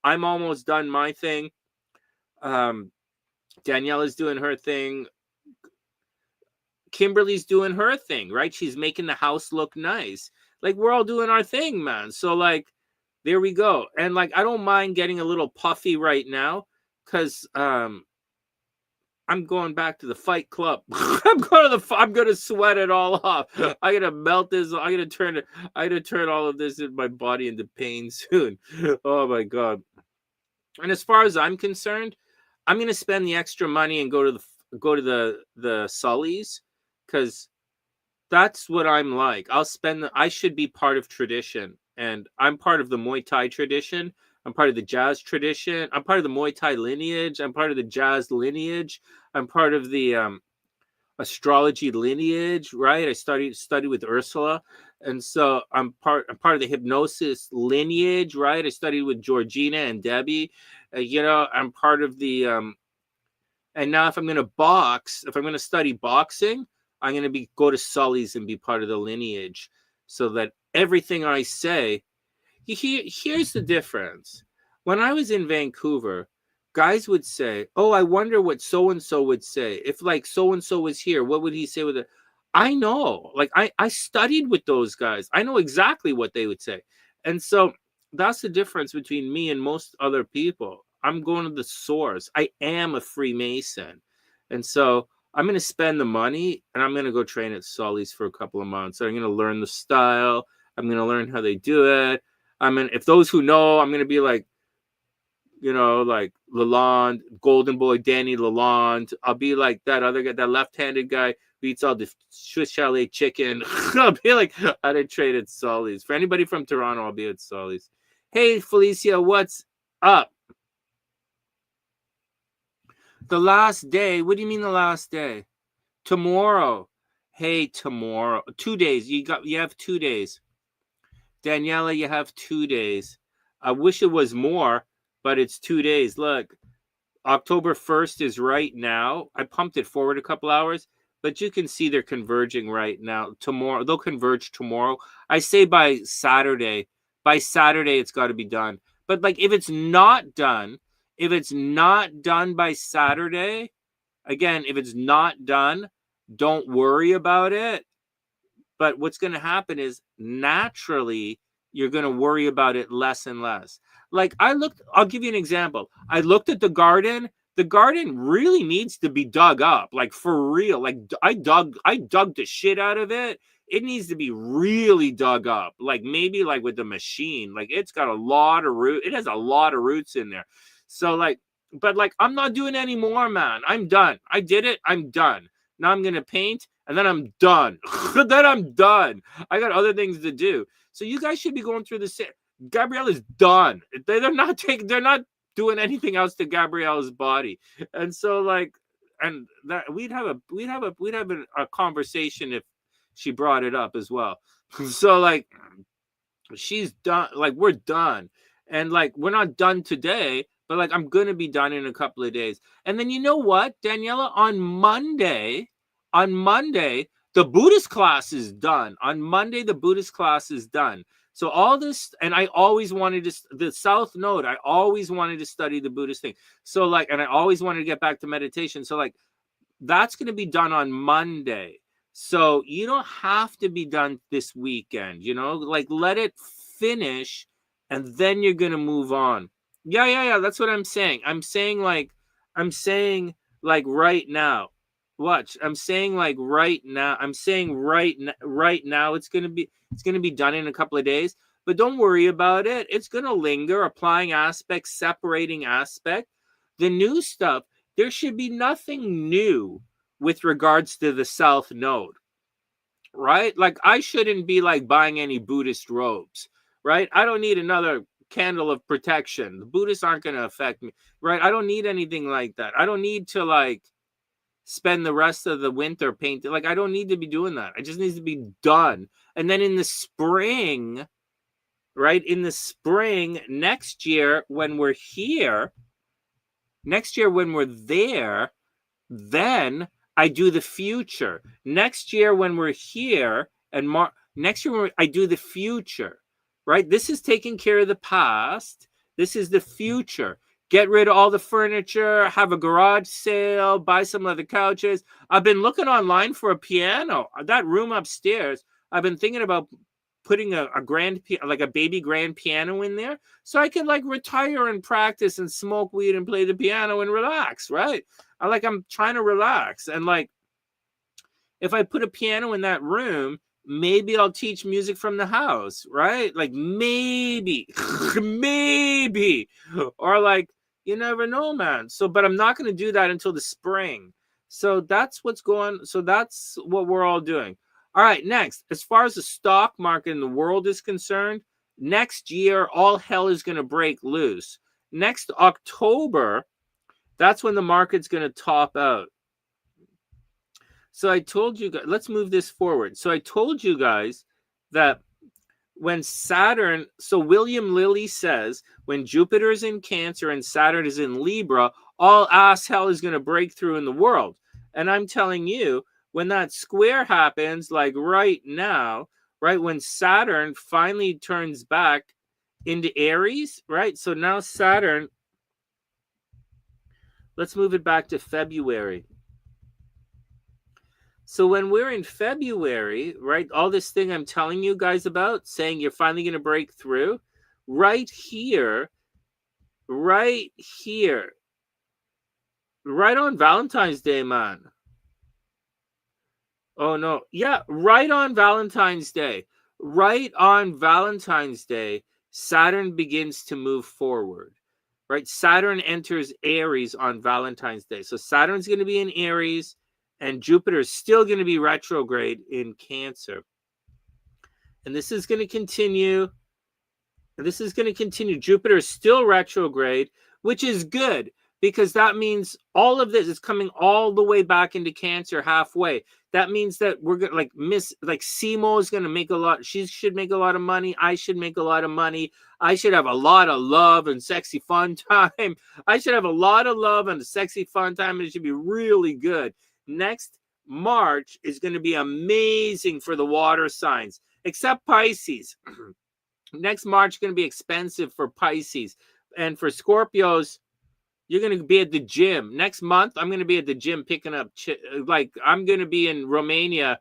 I'm almost done my thing. Daniela's doing her thing. Kimberly's doing her thing, right? She's making the house look nice. Like we're all doing our thing, man. So like, there we go. And like, I don't mind getting a little puffy right now, because I'm going back to the fight club. I'm gonna sweat it all off. I gotta melt this. I gotta turn all of this in my body into pain soon. Oh my god. And as far as I'm concerned, I'm gonna spend the extra money and go to the Sully's, because that's what I'm like. I should be part of tradition, and I'm part of the Muay Thai tradition. I'm part of the jazz tradition. I'm part of the Muay Thai lineage. I'm part of the jazz lineage. I'm part of the astrology lineage, right? I studied with Ursula, and so I'm part of the hypnosis lineage, right? I studied with Georgina and Debbie. I'm part of the and now if I'm going to study boxing, I'm going to go to Sully's and be part of the lineage, so that everything I say, here's the difference. When I was in Vancouver, guys would say, "Oh, I wonder what so-and-so would say. If like so-and-so was here, what would he say with it?" I know, like I studied with those guys. I know exactly what they would say. And so that's the difference between me and most other people. I'm going to the source. I am a Freemason. And so I'm going to spend the money and I'm going to go train at Sully's for a couple of months. I'm going to learn the style. I'm going to learn how they do it. If those who know, I'm going to be like, like Lalonde, Golden Boy, Danny Lalonde. I'll be like that other guy, that left-handed guy who eats all the Swiss chalet chicken. I'll be like, I didn't trade at Sully's. For anybody from Toronto, I'll be at Sully's. Hey, Felicia, what's up? The last day? What do you mean the last day? Tomorrow. Hey, tomorrow. 2 days. You have 2 days. Daniela, you have 2 days. I wish it was more, but it's 2 days. Look, October 1st is right now. I pumped it forward a couple hours, but you can see they're converging right now. Tomorrow, they'll converge tomorrow. I say by Saturday. By Saturday, it's got to be done. But like, if it's not done by Saturday, again, if it's not done, don't worry about it. But what's going to happen is naturally you're going to worry about it less and less. Like I'll give you an example. I looked at the garden. The garden really needs to be dug up, like for real. Like I dug the shit out of it. It needs to be really dug up, like maybe like with the machine. Like it's got a lot of root. It has a lot of roots in there. So like, but like I'm not doing any more, man. I'm done. I did it. I'm done. Now I'm gonna paint, and then I'm done. Then I'm done. I got other things to do. So you guys should be going through the same. Gabrielle is done. They're not doing anything else to Gabrielle's body. And so like, and that we'd have a conversation if she brought it up as well. So like, she's done. Like we're done, and like we're not done today, but like I'm gonna be done in a couple of days. And then you know what, Daniela, on Monday, the Buddhist class is done. On Monday, the Buddhist class is done. So all this, and I always wanted to, the South Node, I always wanted to study the Buddhist thing. So like, and I always wanted to get back to meditation. So like, that's going to be done on Monday. So you don't have to be done this weekend, like let it finish and then you're going to move on. Yeah. That's what I'm saying. I'm saying like right now. Watch. I'm saying like right now. I'm saying right now it's going to be done in a couple of days, but don't worry about it. It's going to linger, applying aspect, separating aspect. The new stuff, there should be nothing new with regards to the South Node, right? Like I shouldn't be like buying any Buddhist robes, right? I don't need another candle of protection. The Buddhists aren't going to affect me, right? I don't need anything like that. I don't need to like spend the rest of the winter painting. Like I don't need to be doing that. It just needs to be done. And then in the spring, right? In the spring, next year when we're here, next year when we're there, then I do the future. Next year when we're here, and next year when I do the future, right? This is taking care of the past. This is the future. Get rid of all the furniture, have a garage sale, buy some leather couches. I've been looking online for a piano. That room upstairs, I've been thinking about putting a grand, like a baby grand piano in there, so I can like retire and practice and smoke weed and play the piano and relax, right? I'm trying to relax. And like, if I put a piano in that room, maybe I'll teach music from the house, right? Like maybe, maybe, or like, you never know, man. So, but I'm not going to do that until the spring. So that's what's going. So that's what we're all doing. All right. Next, as far as the stock market in the world is concerned, next year, all hell is going to break loose. Next October, that's when the market's going to top out. So I told you guys, let's move this forward. So I told you guys that when Saturn, so William Lilly says, when Jupiter is in Cancer and Saturn is in Libra, all ass hell is going to break through in the world. And I'm telling you, when that square happens, like right now, right, when Saturn finally turns back into Aries, right? So now Saturn, let's move it back to February. So when we're in February, right, all this thing I'm telling you guys about, saying you're finally going to break through, right here, right on Valentine's Day, man. Oh, no. Yeah, right on Valentine's Day. Right on Valentine's Day, Saturn begins to move forward, right? Saturn enters Aries on Valentine's Day. So Saturn's going to be in Aries, and Jupiter is still going to be retrograde in Cancer. And this is going to continue. Jupiter is still retrograde, which is good because that means all of this is coming all the way back into Cancer halfway. That means that we're going to Simo is going to make a lot. She should make a lot of money. I should make a lot of money. I should have a lot of love and sexy fun time. I should have a lot of love and a sexy fun time, and it should be really good. Next March is going to be amazing for the water signs, except Pisces. Next March is going to be expensive for Pisces. And for Scorpios, you're going to be at the gym. Next month, I'm going to be at the gym picking up, I'm going to be in Romania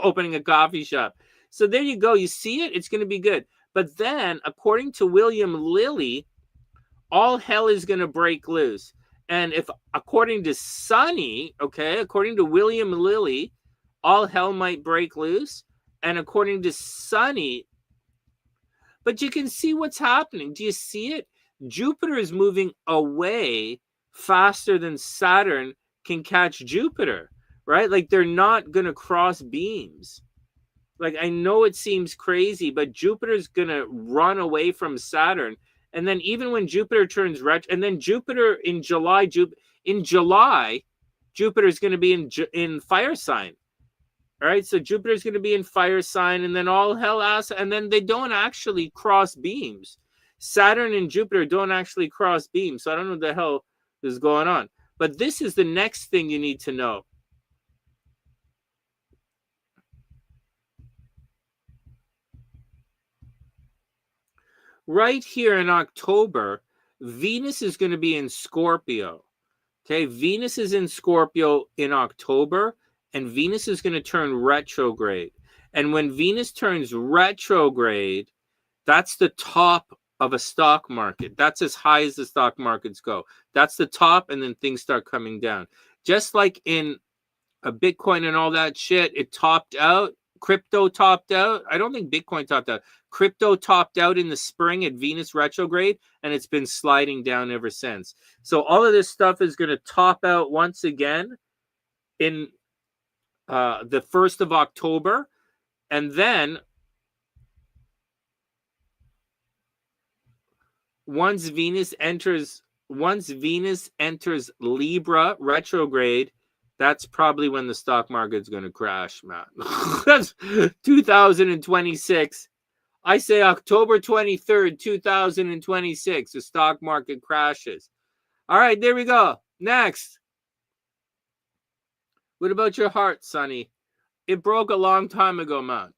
opening a coffee shop. So there you go. You see it? It's going to be good. But then, according to William Lilly, all hell is going to break loose. And if, according to Sonny, according to William Lilly, all hell might break loose. And according to Sonny, but you can see what's happening. Do you see it? Jupiter is moving away faster than Saturn can catch Jupiter, right? Like they're not going to cross beams. Like I know it seems crazy, but Jupiter's going to run away from Saturn. And then even when Jupiter turns retro, and then Jupiter in July, Jupiter is going to be in fire sign. All right, so Jupiter's going to be in fire sign, and then all hell ass, and then they don't actually cross beams. Saturn and Jupiter don't actually cross beams, so I don't know what the hell is going on. But this is the next thing you need to know. right here in October, Venus is going to be in Scorpio. Okay, Venus is in Scorpio in October, and Venus is going to turn retrograde. And when Venus turns retrograde, that's the top of a stock market. That's as high as the stock markets go. That's the top, and then things start coming down. Just like in a Bitcoin and all that shit, it topped out. Crypto topped out. I don't think Bitcoin topped out. Crypto topped out in the spring at Venus retrograde, and it's been sliding down ever since. So all of this stuff is going to top out once again in the 1st of October. And then once Venus enters Libra retrograde, that's probably when the stock market's going to crash, man. That's 2026. I say October 23rd, 2026, the stock market crashes. All right, there we go. Next. What about your heart, Sonny? It broke a long time ago, man.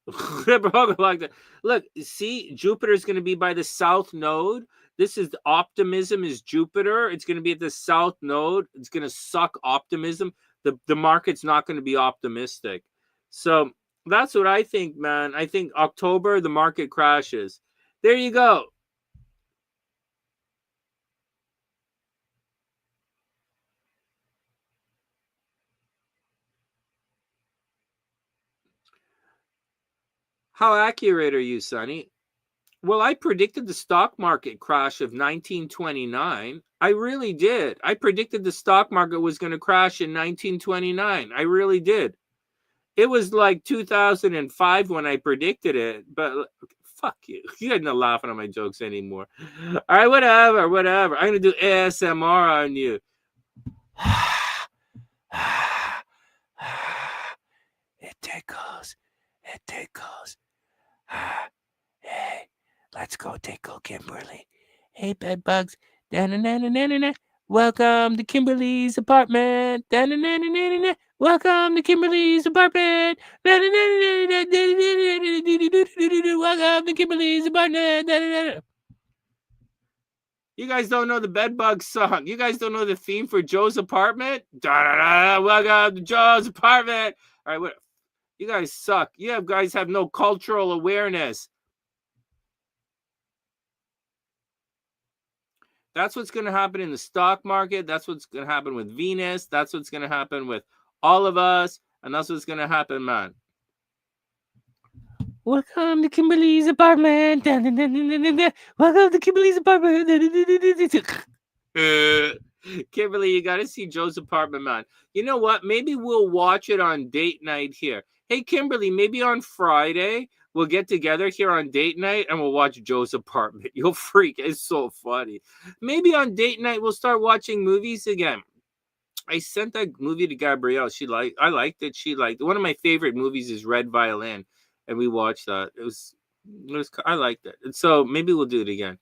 It broke a long time. Look, see, Jupiter's going to be by the south node. This is optimism is Jupiter. It's going to be at the south node. It's going to suck optimism. The market's not going to be optimistic. So that's what I think, man. I think October, the market crashes. There you go. How accurate are you, Sonny? Well, I predicted the stock market crash of 1929. I really did. I predicted the stock market was going to crash in 1929. I really did. It was like 2005 when I predicted it, but fuck you. You guys not laughing at my jokes anymore. All right, whatever. I'm going to do ASMR on you. It tickles. Hey, let's go tickle Kimberly. Hey, bed bugs. Da-na-na-na-na-na. Welcome to Kimberly's apartment. Da-na-na-na-na-na. Welcome to Kimberly's apartment. Welcome to Kimberly's apartment. You guys don't know the bed bug song. You guys don't know the theme for Joe's apartment. Welcome to Joe's apartment. All right, what? You guys suck. You guys have no cultural awareness. That's what's going to happen in the stock market. That's what's going to happen with Venus. That's what's going to happen with all of us. And that's what's going to happen, man. Welcome to Kimberly's apartment. Welcome to Kimberly's apartment. Kimberly, you got to see Joe's apartment, man. You know what? Maybe we'll watch it on date night here. Hey, Kimberly, maybe on Friday we'll get together here on date night and we'll watch Joe's apartment. You'll freak. It's so funny. Maybe on date night we'll start watching movies again. I sent that movie to Gabrielle. I liked it. She liked it. One of my favorite movies is Red Violin, and we watched that. I liked it. And so maybe we'll do it again.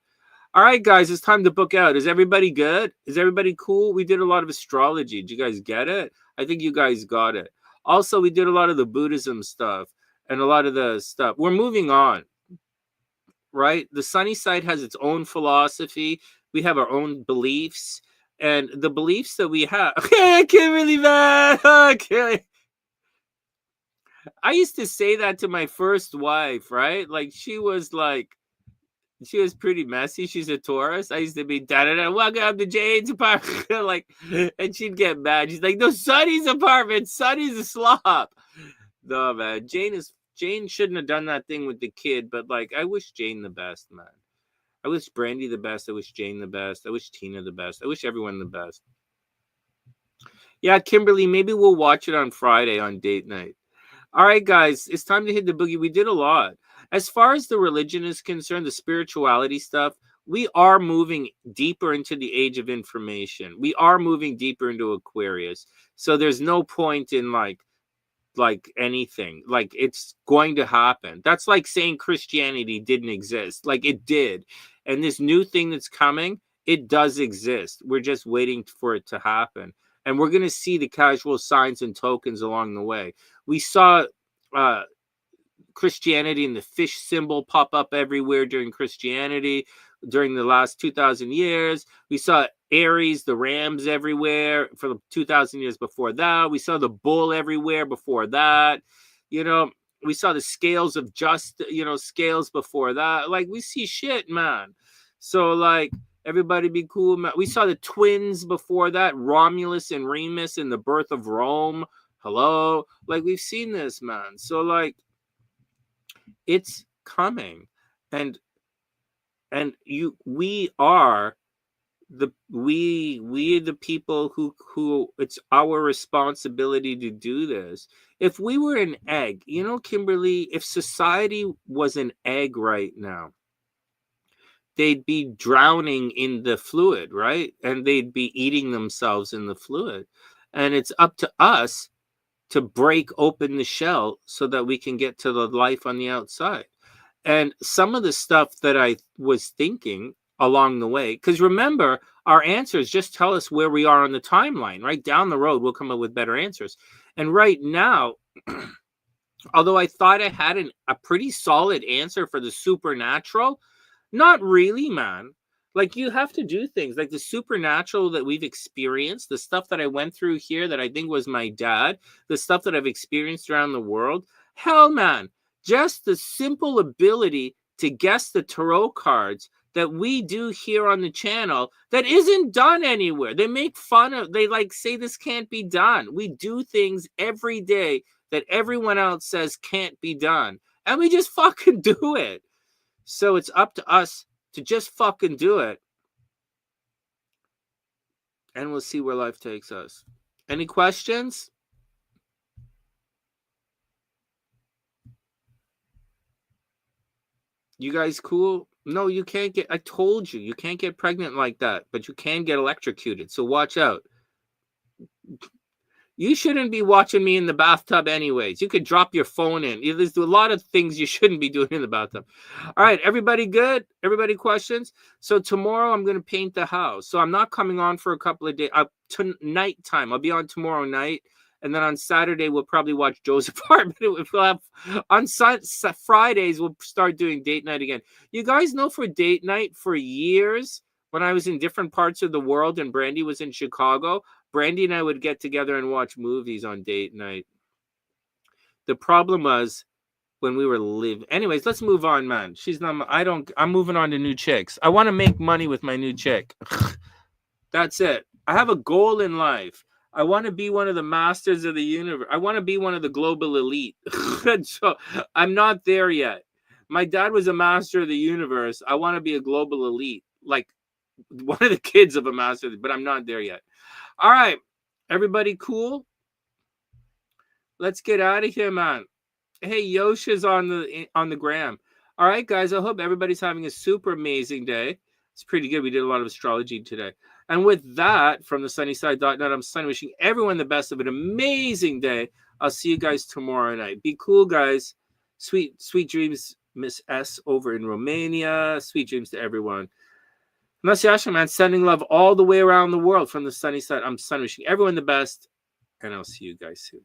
All right, guys, it's time to book out. Is everybody good? Is everybody cool? We did a lot of astrology. Did you guys get it? I think you guys got it. Also, we did a lot of the Buddhism stuff and a lot of the stuff. We're moving on, right? The Sunny side has its own philosophy. We have our own beliefs. And the beliefs that we have... I can't really, man. I used to say that to my first wife, right? Like, she was pretty messy. She's a Taurus. I used to be welcome to Jane's apartment. Like, and she'd get mad. She's like, no, Sonny's apartment. Sonny's a slop. No, man. Jane shouldn't have done that thing with the kid, but like, I wish Jane the best, man. I wish Brandy the best. I wish Jane the best. I wish Tina the best. I wish everyone the best. Yeah, Kimberly, maybe we'll watch it on Friday on date night. All right, guys, it's time to hit the boogie. We did a lot. As far as the religion is concerned, the spirituality stuff, we are moving deeper into the age of information. We are moving deeper into Aquarius. So there's no point in like anything. Like, it's going to happen. That's like saying Christianity didn't exist. Like, it did. And this new thing that's coming, it does exist. We're just waiting for it to happen. And we're going to see the casual signs and tokens along the way. We saw Christianity and the fish symbol pop up everywhere during Christianity during the last 2,000 years. We saw Aries, the rams everywhere for the 2,000 years before that. We saw the bull everywhere before that. You know, we saw the scales of scales before that. Like, we see shit, man. So, like, everybody be cool, man. We saw the twins before that, Romulus and Remus, in the birth of Rome. Hello? Like, we've seen this, man. So, like, it's coming. And we are the people who it's our responsibility to do this. If we were an egg, Kimberly, if society was an egg right now, they'd be drowning in the fluid, right? And they'd be eating themselves in the fluid. And it's up to us to break open the shell so that we can get to the life on the outside. And some of the stuff that I was thinking along the way, because remember, our answers just tell us where we are on the timeline, right? Down the road, we'll come up with better answers. And right now, although I thought I had a pretty solid answer for the supernatural, not really, man. Like, you have to do things like the supernatural that we've experienced, the stuff that I went through here that I think was my dad, the stuff that I've experienced around the world. Hell, man, just the simple ability to guess the tarot cards that we do here on the channel that isn't done anywhere. They make fun of, they like say this can't be done. We do things every day that everyone else says can't be done. And we just fucking do it. So it's up to us to just fucking do it. And we'll see where life takes us. Any questions? You guys cool? No, you can't get, I told you, you can't get pregnant like that, but you can get electrocuted. So watch out. You shouldn't be watching me in the bathtub anyways. You could drop your phone in. There's a lot of things you shouldn't be doing in the bathtub. All right, everybody good? Everybody questions? So tomorrow I'm going to paint the house. So I'm not coming on for a couple of days. Tonight time. I'll be on tomorrow night. And then on Saturday, we'll probably watch Joe's apartment. We'll have, on Fridays, we'll start doing date night again. You guys know for date night, for years, when I was in different parts of the world and Brandy was in Chicago, Brandy and I would get together and watch movies on date night. The problem was when we were living. Anyways, let's move on, man. I'm moving on to new chicks. I want to make money with my new chick. That's it. I have a goal in life. I want to be one of the masters of the universe. I want to be one of the global elite. So I'm not there yet. My dad was a master of the universe. I want to be a global elite, like one of the kids of a master, but I'm not there yet. All right, everybody cool? Let's get out of here, man. Hey, Yosha's on the gram. All right, guys, I hope everybody's having a super amazing day. It's pretty good. We did a lot of astrology today. And with that, from the sunnyside.net, I'm Sonny, wishing everyone the best of an amazing day. I'll see you guys tomorrow night. Be cool, guys. Sweet dreams, Miss S over in Romania. Sweet dreams to everyone. Mini-Astro, man, sending love all the way around the world from the sunny side. I'm Sonny, wishing everyone the best, and I'll see you guys soon.